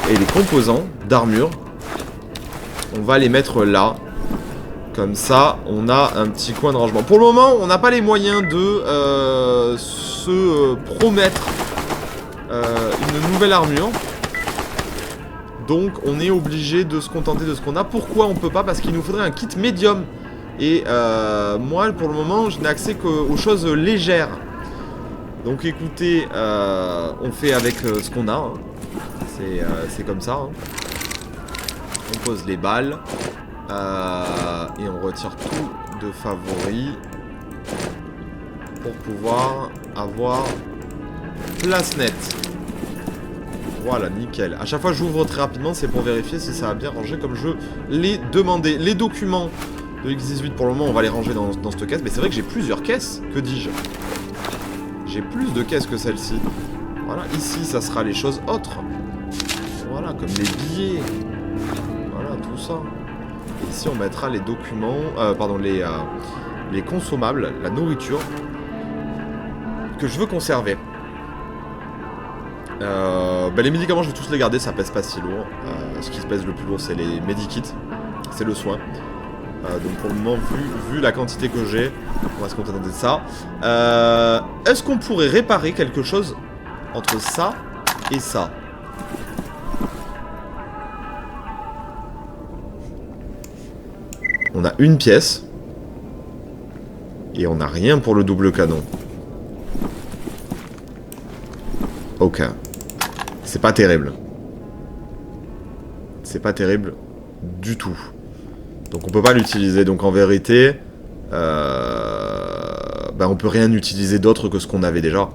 Et les composants d'armure. On va les mettre là. Comme ça, on a un petit coin de rangement. Pour le moment, on n'a pas les moyens de se promettre une nouvelle armure. Donc, on est obligé de se contenter de ce qu'on a. Pourquoi on peut pas? Parce qu'il nous faudrait un kit médium. Et moi, pour le moment, je n'ai accès qu'aux choses légères. Donc, écoutez, on fait avec ce qu'on a. Hein. C'est comme ça. Hein. On pose les balles. Et on retire tout de favoris. Pour pouvoir avoir place nette. Voilà, nickel. À chaque fois, j'ouvre très rapidement. C'est pour vérifier si ça a bien rangé comme je l'ai demandé. Les documents de X18, pour le moment, on va les ranger dans cette caisse. Mais c'est vrai que j'ai plusieurs caisses. Que dis-je? J'ai plus de caisses que celle-ci. Voilà, ici, ça sera les choses autres. Voilà, comme les billets. Voilà, tout ça. Et ici, on mettra les documents... pardon, les consommables, la nourriture que je veux conserver. Les médicaments, je vais tous les garder, ça pèse pas si lourd. Ce qui se pèse le plus lourd, c'est les medikits. C'est le soin. Donc pour le moment, vu la quantité que j'ai, on va se contenter de ça. Est-ce qu'on pourrait réparer quelque chose entre ça et ça? On a une pièce. Et on n'a rien pour le double canon. Ok. C'est pas terrible. C'est pas terrible du tout. Donc on peut pas l'utiliser. Donc en vérité, on peut rien utiliser d'autre que ce qu'on avait déjà.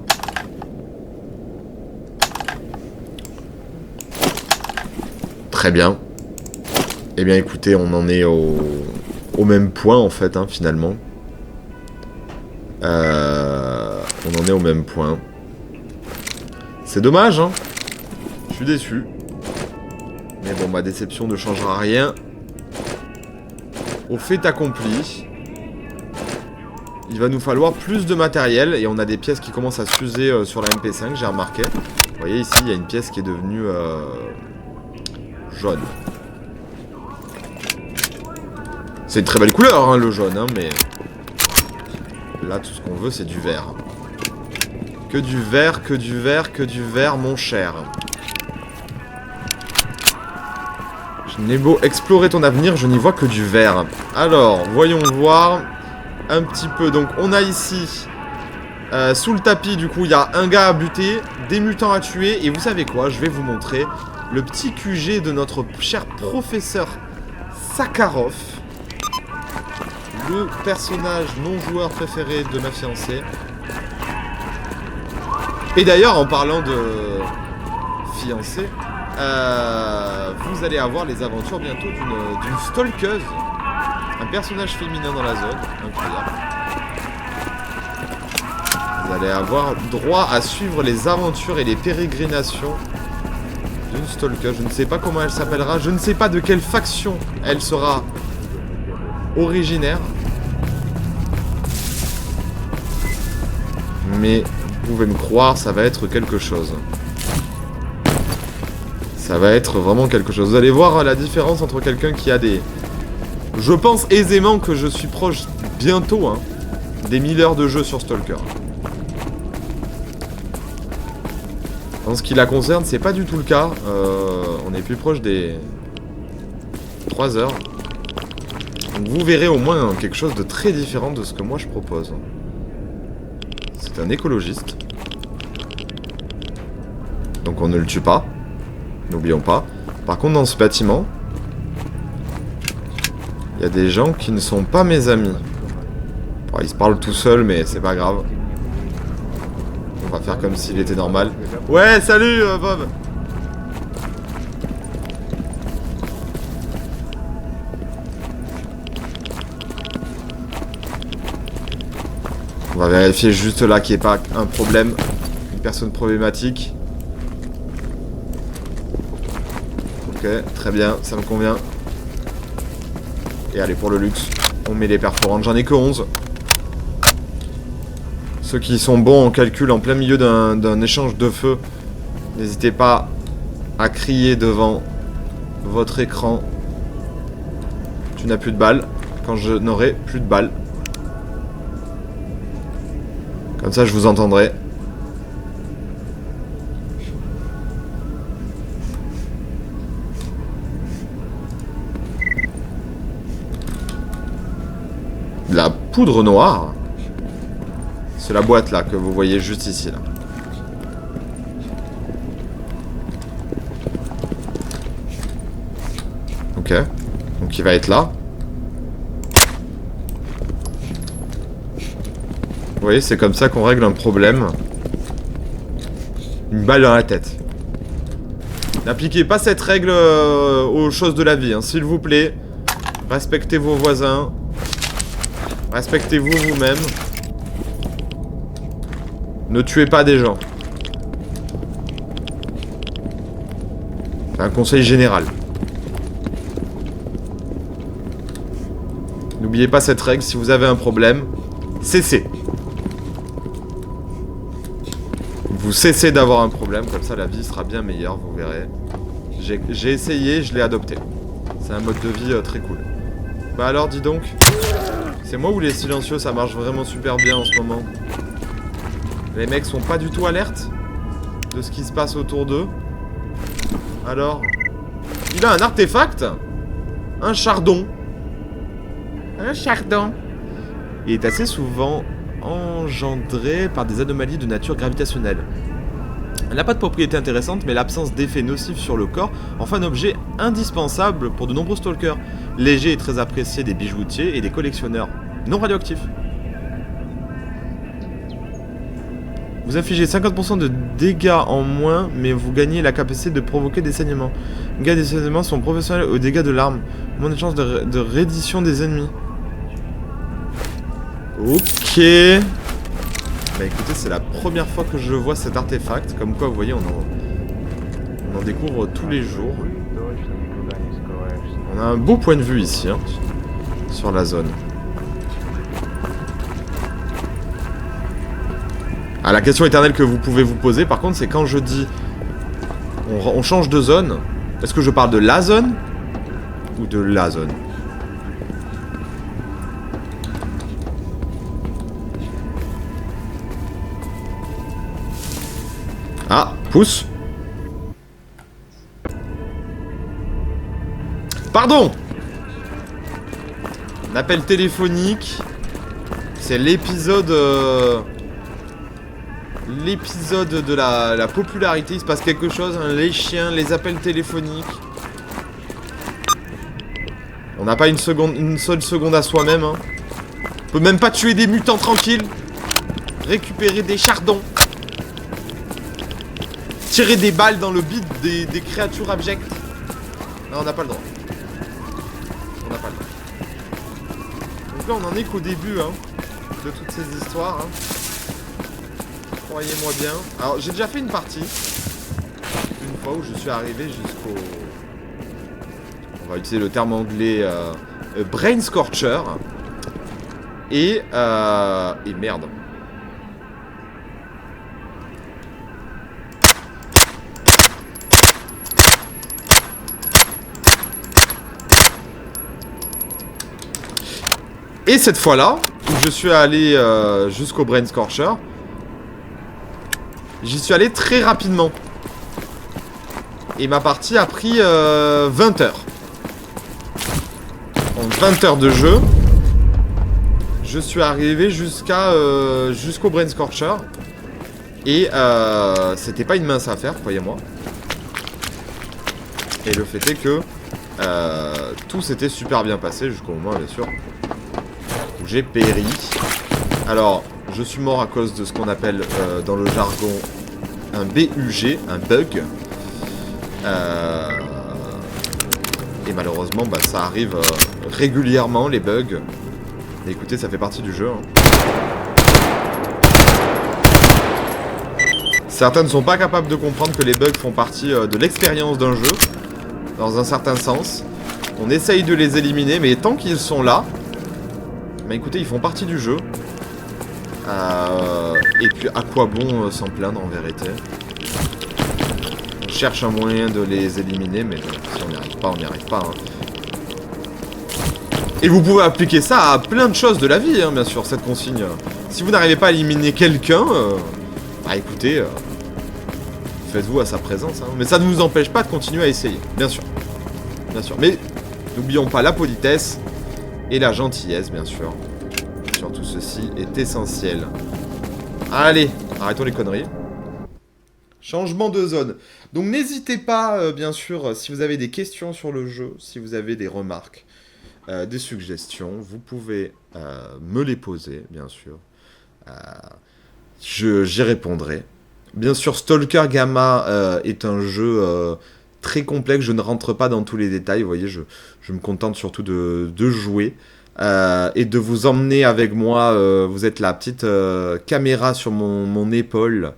Très bien. Eh bien écoutez, on en est au même point en fait, hein, finalement. On en est au même point. C'est dommage, hein. Je suis déçu. Mais bon, ma déception ne changera rien au fait accompli. Il va nous falloir plus de matériel. Et on a des pièces qui commencent à s'user sur la MP5, j'ai remarqué. Vous voyez ici, il y a une pièce qui est devenue jaune. C'est une très belle couleur, hein, le jaune, hein, mais... Là, tout ce qu'on veut, c'est du vert. Que du vert, que du vert, que du vert, mon cher. Je n'ai beau explorer ton avenir, je n'y vois que du vert. Alors, voyons voir un petit peu. Donc, on a ici, sous le tapis, du coup, il y a un gars à buter, des mutants à tuer. Et vous savez quoi? Je vais vous montrer le petit QG de notre cher professeur Sakharov. Le personnage non-joueur préféré de ma fiancée. Et d'ailleurs, en parlant de fiancée, vous allez avoir les aventures bientôt d'une stalkeuse. Un personnage féminin dans la zone, incroyable. Vous allez avoir droit à suivre les aventures et les pérégrinations d'une stalker. Je ne sais pas comment elle s'appellera. Je ne sais pas de quelle faction elle sera originaire. Mais vous pouvez me croire, ça va être quelque chose. Ça va être vraiment quelque chose. Vous allez voir la différence entre quelqu'un qui a des... Je pense aisément que je suis proche bientôt des 1000 heures de jeu sur Stalker. En ce qui la concerne, c'est pas du tout le cas. On est plus proche des 3 heures. Donc vous verrez au moins quelque chose de très différent de ce que moi je propose. C'est un écologiste. Donc on ne le tue pas. N'oublions pas. Par contre, dans ce bâtiment, il y a des gens qui ne sont pas mes amis. Bon, ils se parlent tout seuls, mais c'est pas grave. On va faire comme s'il était normal. Ouais, salut Bob. On va vérifier juste là qu'il n'y ait pas un problème. Une personne problématique. Ok, très bien, ça me convient. Et allez, pour le luxe, on met les perforantes. J'en ai que 11. Ceux qui sont bons en calcul en plein milieu d'un échange de feu, n'hésitez pas à crier devant votre écran. Tu n'as plus de balles. Quand je n'aurai plus de balles. Comme ça, je vous entendrai. De la poudre noire. C'est la boîte là que vous voyez juste ici là. Ok. Donc il va être là. Vous voyez, c'est comme ça qu'on règle un problème. Une balle dans la tête. N'appliquez pas cette règle aux choses de la vie, s'il vous plaît. Respectez vos voisins. Respectez-vous vous-même. Ne tuez pas des gens. C'est un conseil général. N'oubliez pas cette règle, si vous avez un problème, cessez. Vous cessez d'avoir un problème, comme ça la vie sera bien meilleure, vous verrez. J'ai essayé, je l'ai adopté. C'est un mode de vie très cool. Bah alors, dis donc. C'est moi ou les silencieux, ça marche vraiment super bien en ce moment. Les mecs sont pas du tout alertes de ce qui se passe autour d'eux. Alors, il a un artefact. Un chardon. Un chardon. Il est assez souvent engendré par des anomalies de nature gravitationnelle. Elle n'a pas de propriété intéressante, mais l'absence d'effets nocifs sur le corps en fait un objet indispensable pour de nombreux stalkers. Léger et très apprécié des bijoutiers et des collectionneurs non radioactifs. Vous infligez 50% de dégâts en moins, mais vous gagnez la capacité de provoquer des saignements. Les dégâts des saignements sont proportionnels aux dégâts de l'arme. Moins de chances de reddition des ennemis. Ok. Bah écoutez, c'est la première fois que je vois cet artefact. Comme quoi, vous voyez, on en découvre tous les jours. On a un beau point de vue ici, sur la zone. Ah, la question éternelle que vous pouvez vous poser, par contre, c'est quand je dis on change de zone, est-ce que je parle de la zone ou de la zone? Ah, pouce. Pardon. Un appel téléphonique. C'est l'épisode... l'épisode de la popularité. Il se passe quelque chose, les chiens, les appels téléphoniques. On n'a pas une seule seconde à soi-même. On peut même pas tuer des mutants tranquilles. Récupérer des chardons. Tirer des balles dans le bide des créatures abjectes. Non, on n'a pas le droit. On n'a pas le droit. Donc là, on en est qu'au début, de toutes ces histoires. croyez-moi bien. Alors, j'ai déjà fait une partie. Une fois où je suis arrivé jusqu'au... On va utiliser le terme anglais... Brain Scorcher. Et merde. Et cette fois-là, où je suis allé jusqu'au Brain Scorcher, j'y suis allé très rapidement. Et ma partie a pris 20 heures. En 20 heures de jeu, je suis arrivé jusqu'au Brain Scorcher. Et c'était pas une mince affaire, croyez-moi. Et le fait est que tout s'était super bien passé jusqu'au moment, bien sûr, où j'ai péri. Alors, je suis mort à cause de ce qu'on appelle dans le jargon un BUG, un bug. Et malheureusement, bah, ça arrive régulièrement, les bugs. Et écoutez, ça fait partie du jeu. Hein. Certains ne sont pas capables de comprendre que les bugs font partie de l'expérience d'un jeu, dans un certain sens. On essaye de les éliminer, mais tant qu'ils sont là, bah écoutez, ils font partie du jeu. Et puis, à quoi bon s'en plaindre en vérité? On cherche un moyen de les éliminer, mais bon, si on n'y arrive pas, on n'y arrive pas. Hein. Et vous pouvez appliquer ça à plein de choses de la vie, hein, bien sûr, cette consigne. Si vous n'arrivez pas à éliminer quelqu'un, bah écoutez, faites-vous à sa présence. Hein. Mais ça ne vous empêche pas de continuer à essayer, bien sûr. Bien sûr. Mais n'oublions pas la politesse et la gentillesse, bien sûr. Surtout ceci est essentiel. Allez, arrêtons les conneries. Changement de zone. Donc n'hésitez pas, bien sûr, si vous avez des questions sur le jeu, si vous avez des remarques, des suggestions, vous pouvez me les poser, bien sûr. J'y répondrai. Bien sûr, Stalker Gamma est un jeu très complexe. Je ne rentre pas dans tous les détails. Vous voyez, je me contente surtout de jouer et de vous emmener avec moi. Vous êtes la petite caméra sur mon épaule.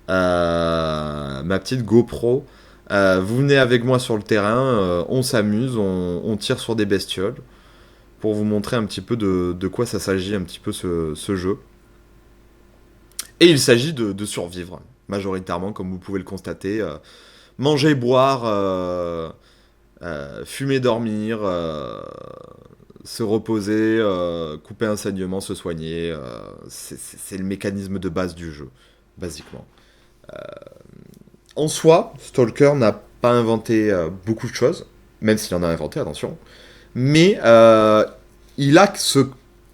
Ma petite GoPro. Vous venez avec moi sur le terrain, on s'amuse, on tire sur des bestioles pour vous montrer un petit peu de quoi ça s'agit un petit peu ce jeu. Et il s'agit de survivre, majoritairement, comme vous pouvez le constater. Manger, boire, fumer, dormir, se reposer, couper un saignement, se soigner. C'est le mécanisme de base du jeu, basiquement. En soi, Stalker n'a pas inventé beaucoup de choses, même s'il en a inventé, attention. Mais il a ce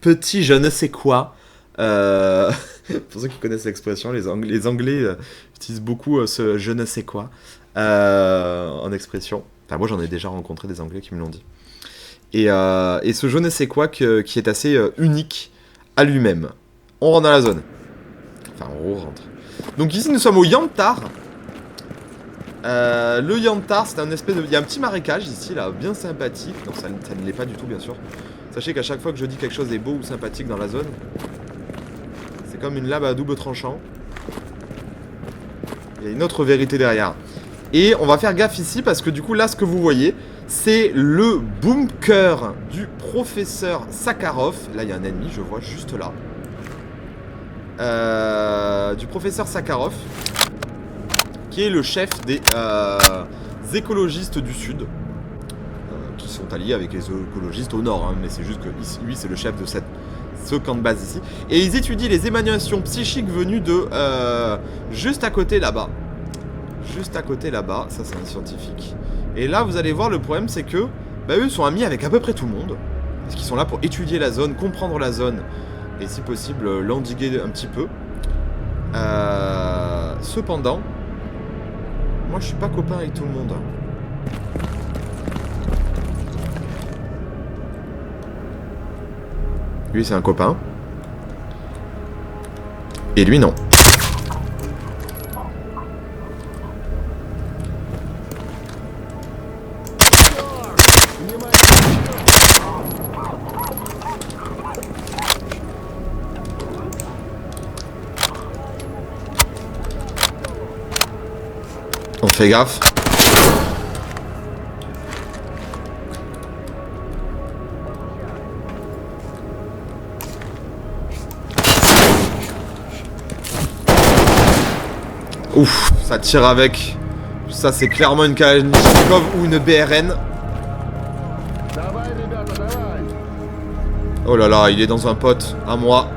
petit je ne sais quoi. Pour ceux qui connaissent l'expression, les Anglais utilisent beaucoup ce je ne sais quoi en expression. Enfin, moi, j'en ai déjà rencontré des Anglais qui me l'ont dit. Et ce je ne sais quoi qui est assez unique à lui-même. On rentre dans la zone. Enfin, on rentre. Donc ici, nous sommes au Yantar. Le Yantar, c'est un espèce de... Il y a un petit marécage ici, là, bien sympathique. Non, ça ne l'est pas du tout, bien sûr. Sachez qu'à chaque fois que je dis quelque chose est beau ou sympathique dans la zone, c'est comme une lame à double tranchant. Il y a une autre vérité derrière. Et on va faire gaffe ici, parce que du coup, là, ce que vous voyez, c'est le bunker du professeur Sakharov. Là, il y a un ennemi, je vois, juste là. Du professeur Sakharov, qui est le chef des écologistes du Sud, qui sont alliés avec les écologistes au Nord, hein, mais c'est juste que lui, c'est le chef de ce camp de base ici. Et ils étudient les émanations psychiques venues de juste à côté là-bas. Juste à côté là-bas, ça c'est un scientifique. Et là, vous allez voir, le problème, c'est que bah, eux sont amis avec à peu près tout le monde, parce qu'ils sont là pour étudier la zone, comprendre la zone, et si possible, l'endiguer un petit peu. Cependant, moi je suis pas copain avec tout le monde. Lui c'est un copain. Et lui non. On fait gaffe. Ouf, ça tire avec. Ça c'est clairement une Kalachnikov ou une BRN. Oh là là, il est dans un pote, à moi.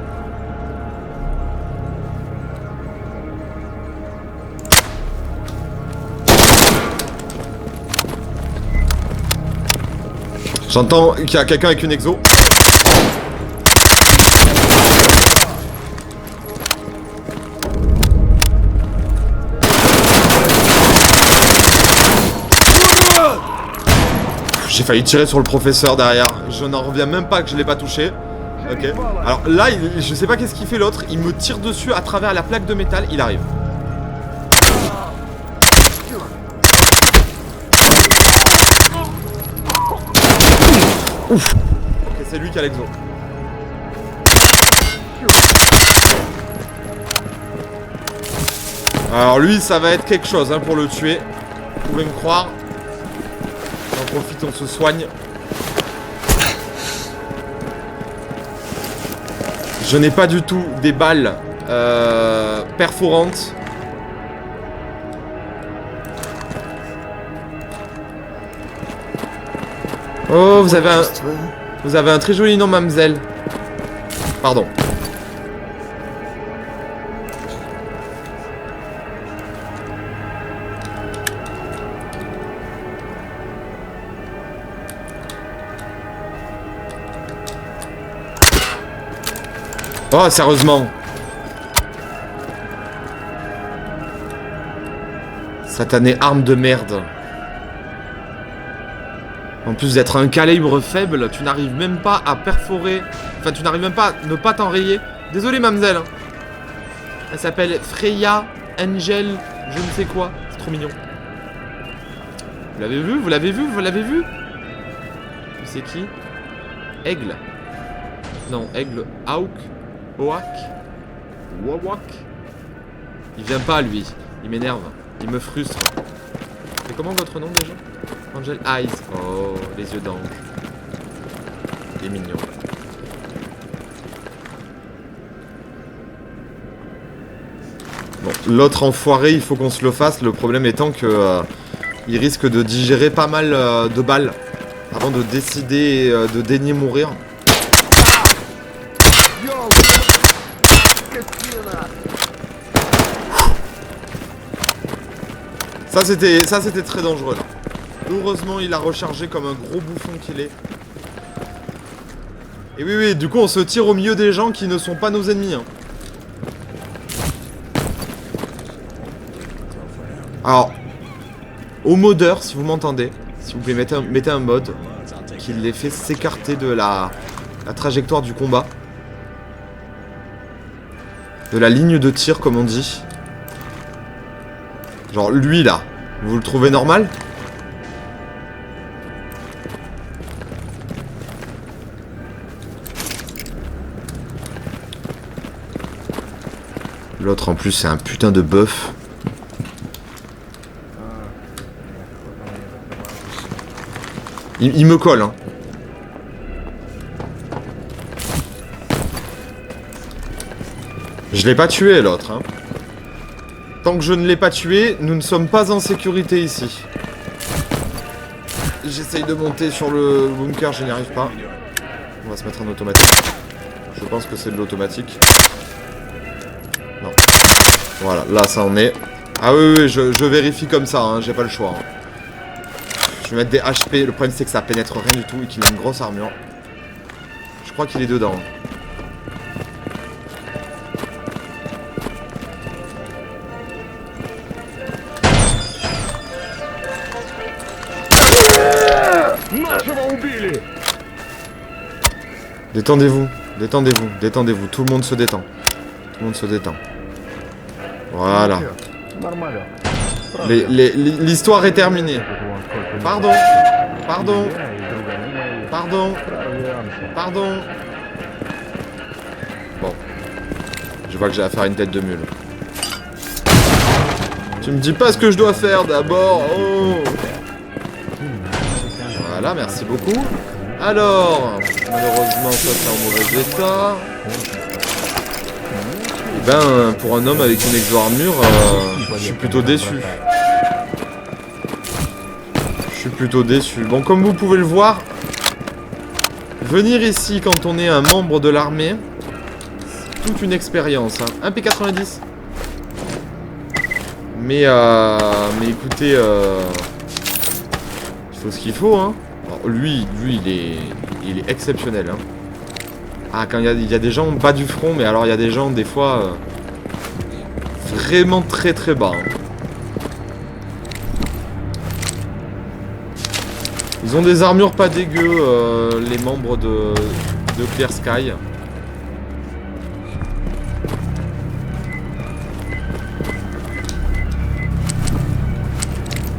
J'entends qu'il y a quelqu'un avec une exo. J'ai failli tirer sur le professeur derrière. Je n'en reviens même pas que je l'ai pas touché. Ok. Alors là, je sais pas qu'est-ce qu'il fait l'autre. Il me tire dessus à travers la plaque de métal. Il arrive. Ouf. Ok, c'est lui qui a l'exo. Alors lui, ça va être quelque chose hein, pour le tuer. Vous pouvez me croire. On profite, on se soigne. Je n'ai pas du tout des balles perforantes. Oh, vous avez un très joli nom, mademoiselle. Pardon. Oh, sérieusement. Satanée arme de merde. En plus d'être un calibre faible, tu n'arrives même pas à perforer. Enfin, tu n'arrives même pas à ne pas t'enrayer. Désolé, mademoiselle. Elle s'appelle Freya Angel, je ne sais quoi. C'est trop mignon. Vous l'avez vu? Vous l'avez vu? Vous l'avez vu? C'est qui? Aigle. Non, Aigle. Hawk. Oak. Wawak. Il vient pas, lui. Il m'énerve. Il me frustre. Et comment votre nom déjà? Angel Eyes. Oh, les yeux d'ange. Il est mignon. Bon, l'autre enfoiré, il faut qu'on se le fasse. Le problème étant que il risque de digérer pas mal de balles avant de décider de daigner mourir. Ça c'était très dangereux là. Heureusement il a rechargé comme un gros bouffon qu'il est. Et oui, du coup on se tire au milieu des gens qui ne sont pas nos ennemis. Hein. Alors, au modeur, si vous m'entendez, s'il vous plaît mettez un mode qui les fait s'écarter de la trajectoire du combat. De la ligne de tir comme on dit. Genre lui là, vous le trouvez normal? L'autre en plus c'est un putain de bœuf. Il me colle hein. Je l'ai pas tué l'autre hein. Tant que je ne l'ai pas tué, nous ne sommes pas en sécurité ici. J'essaye de monter sur le bunker, je n'y arrive pas. On va se mettre en automatique. Je pense que c'est de l'automatique. Non. Voilà, là ça en est. Ah oui, je vérifie comme ça, hein, j'ai pas le choix. Hein. Je vais mettre des HP, le problème c'est que ça pénètre rien du tout et qu'il a une grosse armure. Je crois qu'il est dedans. Détendez-vous, détendez-vous, détendez-vous, tout le monde se détend. Tout le monde se détend. Voilà. L'histoire est terminée. Pardon, pardon, pardon, pardon. Bon. Je vois que j'ai affaire à une tête de mule. Tu me dis pas ce que je dois faire d'abord. Oh. Voilà, merci beaucoup. Alors, malheureusement, ça c'est en mauvais état. Et ben, pour un homme avec une exo-armure, je suis plutôt déçu. Je suis plutôt déçu. Bon, comme vous pouvez le voir, venir ici quand on est un membre de l'armée, c'est toute une expérience. Hein. Un P90. Mais écoutez, il faut ce qu'il faut, hein. Alors, lui, il est exceptionnel, hein. Ah, quand il y a des gens bas du front, mais alors il y a des gens, des fois, vraiment très très bas. Hein. Ils ont des armures pas dégueu, les membres de Clear Sky.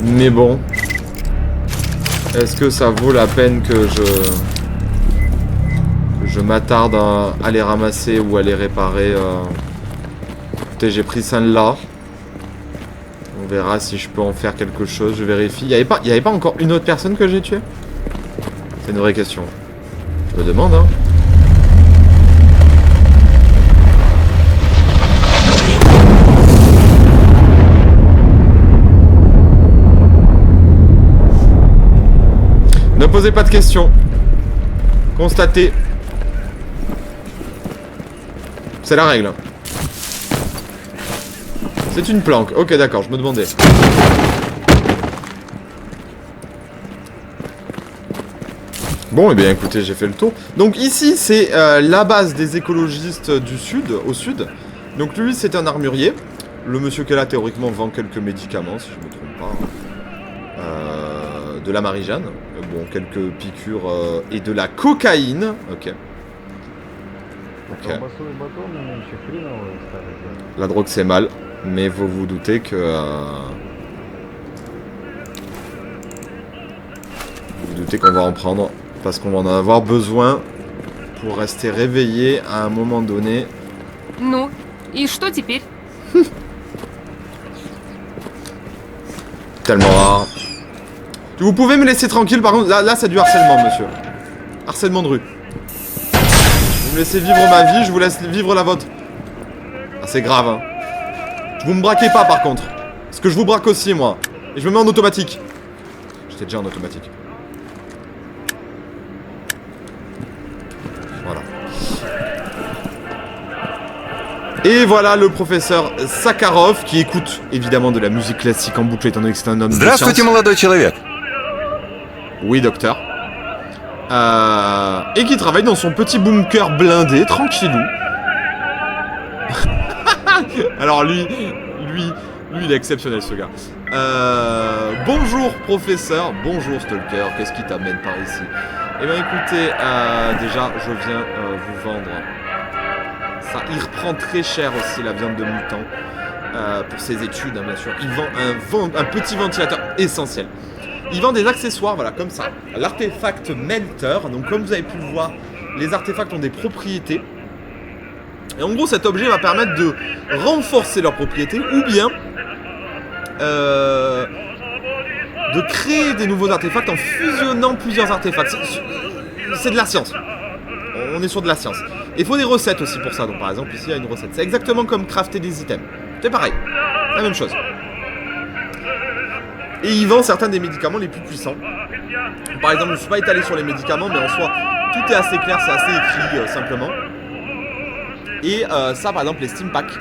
Mais bon, est-ce que ça vaut la peine que je m'attarde à les ramasser ou à les réparer Écoutez, j'ai pris celle-là. On verra si je peux en faire quelque chose, je vérifie. Il y avait pas encore une autre personne que j'ai tuée? C'est une vraie question. Je me demande, hein. Ne posez pas de questions. Constatez. C'est la règle. C'est une planque. Ok, d'accord, je me demandais. Bon, eh bien, écoutez, j'ai fait le tour. Donc ici, c'est la base des écologistes du sud, au sud. Donc lui, c'est un armurier. Le monsieur qui est là, théoriquement, vend quelques médicaments, si je ne me trompe pas. De la Marie-Jeanne. Bon, quelques piqûres et de la cocaïne. Ok. Ok. La drogue, c'est mal. Mais vous vous doutez que... vous vous doutez qu'on va en prendre. Parce qu'on va en avoir besoin pour rester réveillé à un moment donné.
Ну, и что теперь?
Tellement rare. Vous pouvez me laisser tranquille, par contre, là c'est du harcèlement, monsieur. Harcèlement de rue. Vous me laissez vivre ma vie, je vous laisse vivre la vôtre. Ah, c'est grave, hein. Vous me braquez pas, par contre. Parce que je vous braque aussi, moi. Et je me mets en automatique. J'étais déjà en automatique. Voilà. Et voilà le professeur Sakharov qui écoute évidemment de la musique classique en boucle étant donné que c'est un homme de science.
Здравствуйте, молодой человек.
Oui, docteur. Et qui travaille dans son petit bunker blindé, tranquillou. Alors lui, il est exceptionnel ce gars. Bonjour professeur, bonjour Stalker, qu'est-ce qui t'amène par ici? Eh bien écoutez, déjà je viens vous vendre... Ça, il reprend très cher aussi la viande de mouton pour ses études, hein, bien sûr. Il vend un petit ventilateur essentiel. Il vend des accessoires, voilà, comme ça. L'artefact Melter. Donc, comme vous avez pu le voir, les artefacts ont des propriétés. Et en gros, cet objet va permettre de renforcer leurs propriétés ou bien de créer des nouveaux artefacts en fusionnant plusieurs artefacts. C'est de la science. On est sur de la science. Et il faut des recettes aussi pour ça. Donc par exemple ici il y a une recette. C'est exactement comme crafter des items. C'est pareil. La même chose. Et il vend certains des médicaments les plus puissants. Par exemple, je ne suis pas étalé sur les médicaments, mais en soi, tout est assez clair, c'est assez écrit simplement. Et ça, par exemple, les Steam Packs,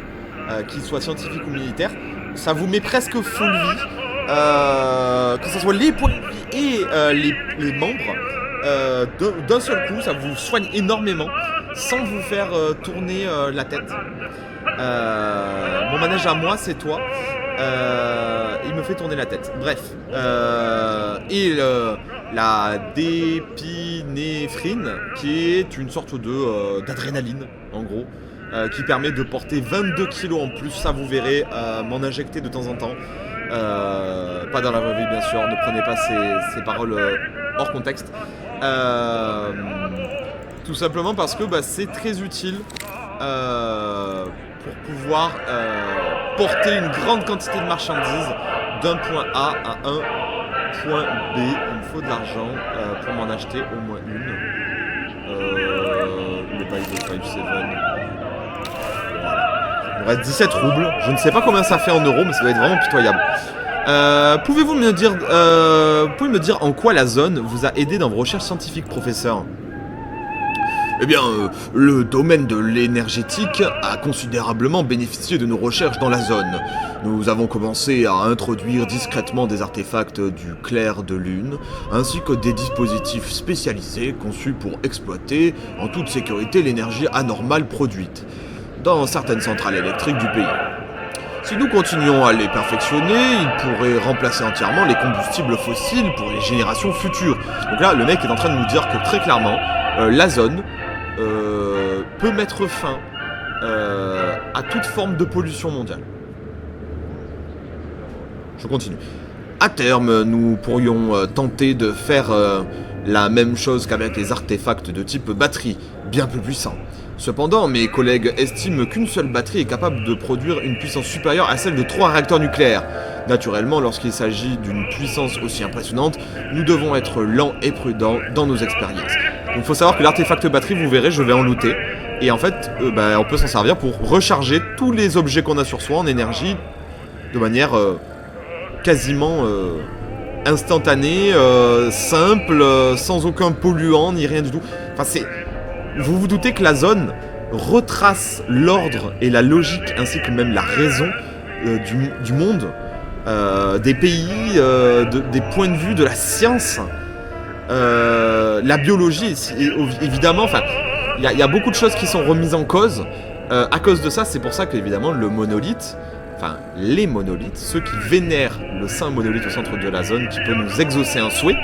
qu'ils soient scientifiques ou militaires, ça vous met presque full vie. Que ce soit les points de vie et les membres, d'un seul coup, ça vous soigne énormément sans vous faire tourner la tête. Mon manège à moi, c'est toi. Il me fait tourner la tête. Bref. Et la dépinéphrine, qui est une sorte d'adrénaline, en gros, qui permet de porter 22 kilos en plus. Ça, vous verrez, m'en injecter de temps en temps. Pas dans la vraie vie, bien sûr. Ne prenez pas ces paroles hors contexte. Tout simplement parce que c'est très utile pour pouvoir transporter une grande quantité de marchandises d'un point A à un point B. Il me faut de l'argent pour m'en acheter au moins une. Le buy the 5-7. Il me reste 17 roubles. Je ne sais pas combien ça fait en euros, mais ça doit être vraiment pitoyable. Pouvez-vous me dire en quoi la zone vous a aidé dans vos recherches scientifiques, professeur? Eh bien, le domaine de l'énergétique a considérablement bénéficié de nos recherches dans la zone. Nous avons commencé à introduire discrètement des artefacts du clair de lune, ainsi que des dispositifs spécialisés conçus pour exploiter en toute sécurité l'énergie anormale produite dans certaines centrales électriques du pays. Si nous continuons à les perfectionner, ils pourraient remplacer entièrement les combustibles fossiles pour les générations futures. Donc là, le mec est en train de nous dire que très clairement, la zone peut mettre fin à toute forme de pollution mondiale. Je continue. À terme, nous pourrions tenter de faire la même chose qu'avec les artefacts de type batterie, bien plus puissants. Cependant, mes collègues estiment qu'une seule batterie est capable de produire une puissance supérieure à celle de 3 réacteurs nucléaires. Naturellement, lorsqu'il s'agit d'une puissance aussi impressionnante, nous devons être lents et prudents dans nos expériences. Donc il faut savoir que l'artefact batterie, vous verrez, je vais en looter. Et en fait, on peut s'en servir pour recharger tous les objets qu'on a sur soi en énergie de manière quasiment instantanée, simple, sans aucun polluant ni rien du tout. Enfin, c'est... Vous vous doutez que la zone retrace l'ordre et la logique, ainsi que même la raison du monde, des pays, des points de vue, de la science, la biologie, évidemment. Enfin, il y a beaucoup de choses qui sont remises en cause. À cause de ça, c'est pour ça qu'évidemment le monolithe, enfin les monolithes, ceux qui vénèrent le saint monolithe au centre de la zone, qui peut nous exaucer un souhait,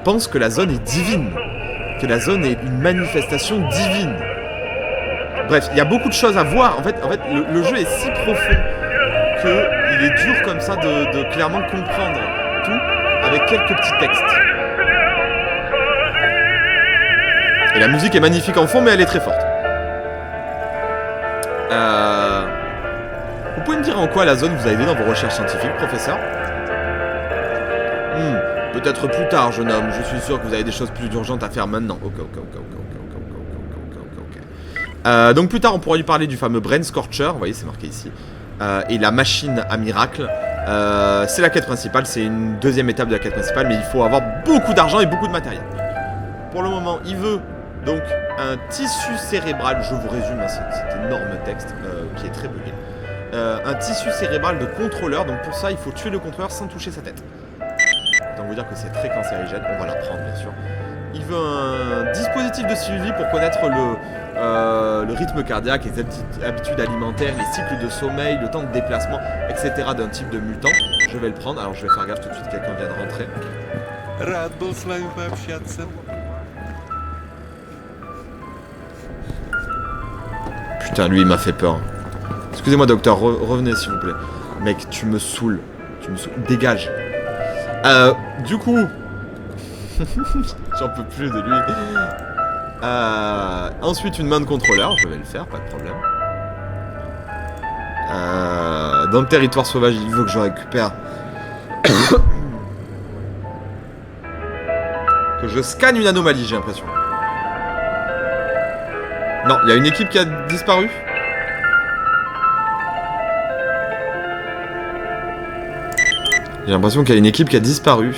pensent que la zone est divine. Que la zone est une manifestation divine. Bref, il y a beaucoup de choses à voir. En fait le jeu est si profond qu'il est dur comme ça de clairement comprendre tout avec quelques petits textes. Et la musique est magnifique en fond, mais elle est très forte. Vous pouvez me dire en quoi la zone vous a aidé dans vos recherches scientifiques, professeur? Peut-être plus tard, jeune homme. Je suis sûr que vous avez des choses plus urgentes à faire maintenant. Ok. Donc plus tard, on pourra lui parler du fameux Brain Scorcher. Vous voyez, c'est marqué ici. Et la machine à miracle. C'est la quête principale. C'est une deuxième étape de la quête principale. Mais il faut avoir beaucoup d'argent et beaucoup de matériel. Pour le moment, il veut donc un tissu cérébral. Je vous résume cet énorme texte qui est très bugué. Un tissu cérébral de contrôleur. Donc pour ça, il faut tuer le contrôleur sans toucher sa tête. Autant vous dire que c'est très cancérigène, on va la prendre bien sûr. Il veut un dispositif de suivi pour connaître le rythme cardiaque, les habitudes alimentaires, les cycles de sommeil, le temps de déplacement, etc. d'un type de mutant. Je vais le prendre, alors je vais faire gaffe tout de suite, quelqu'un vient de rentrer. Putain, lui il m'a fait peur. Excusez-moi docteur, revenez s'il vous plaît. Mec, tu me saoules. Dégage. Du coup, j'en peux plus de lui. Ensuite, une main de contrôleur, je vais le faire, pas de problème. Dans le territoire sauvage, il faut que je récupère. Que je scanne une anomalie, j'ai l'impression. Non, il y a une équipe qui a disparu. J'ai l'impression qu'il y a une équipe qui a disparu.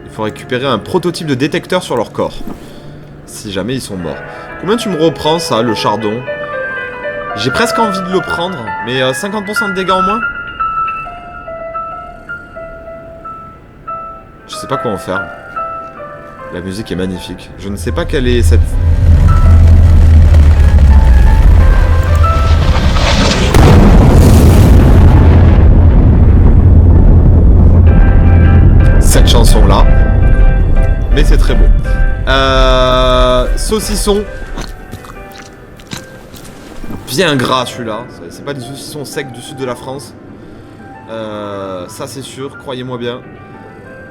Il faut récupérer un prototype de détecteur sur leur corps. Si jamais ils sont morts. Combien tu me reprends ça, le chardon? J'ai presque envie de le prendre, mais 50% de dégâts en moins. Je sais pas quoi en faire. La musique est magnifique. Je ne sais pas quelle est cette... cette chanson là, mais c'est très beau. Saucisson, bien gras celui-là. C'est pas des saucissons secs du sud de la France. Ça c'est sûr, croyez-moi bien.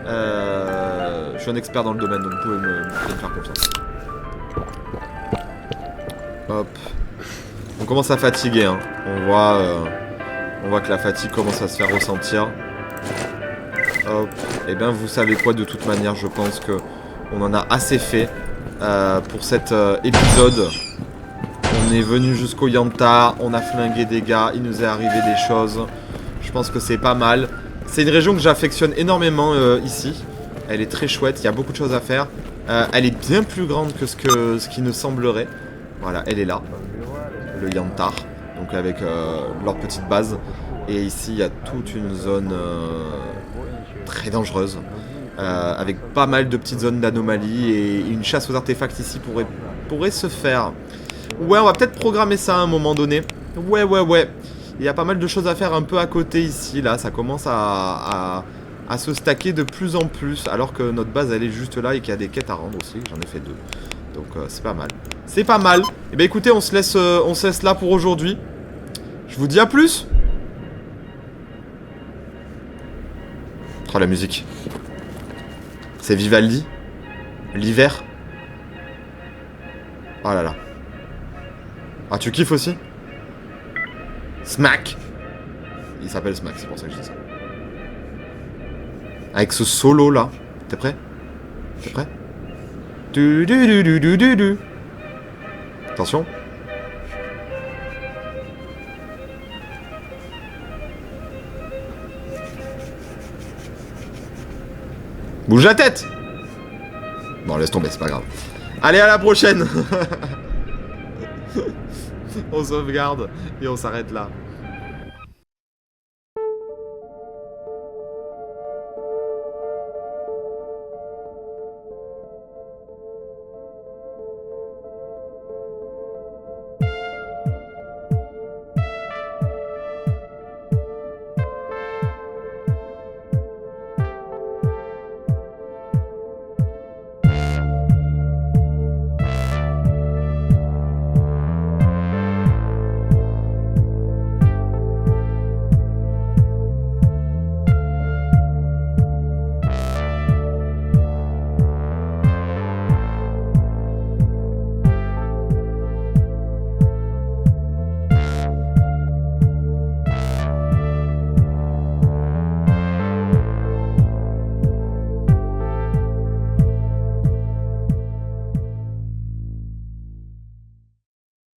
Je suis un expert dans le domaine, donc vous pouvez me faire confiance. Hop. On commence à fatiguer, hein. On voit que la fatigue commence à se faire ressentir. Hop. Et bien vous savez quoi, de toute manière, je pense que on en a assez fait pour cet épisode. On est venu jusqu'au Yanta, on a flingué des gars, il nous est arrivé des choses. Je pense que c'est pas mal. C'est une région que j'affectionne énormément ici. Elle est très chouette, il y a beaucoup de choses à faire. Elle est bien plus grande que ce qui ne semblerait. Voilà, elle est là. Le Yantar. Donc avec leur petite base. Et ici, il y a toute une zone très dangereuse. Avec pas mal de petites zones d'anomalies. Et une chasse aux artefacts ici pourrait se faire. Ouais, on va peut-être programmer ça à un moment donné. Ouais. Il y a pas mal de choses à faire un peu à côté ici. Là, ça commence à se stacker de plus en plus. Alors que notre base, elle est juste là et qu'il y a des quêtes à rendre aussi. J'en ai fait 2. Donc c'est pas mal. C'est pas mal. Et bien écoutez, on se laisse là pour aujourd'hui. Je vous dis à plus. Oh, la musique. C'est Vivaldi. L'hiver. Oh là là. Ah, tu kiffes aussi? Smack. Il s'appelle Smack, c'est pour ça que je dis ça. Avec ce solo là. T'es prêt? T'es prêt? Du. Attention. Bouge la tête. Bon, laisse tomber, c'est pas grave. Allez, à la prochaine. On sauvegarde et on s'arrête là.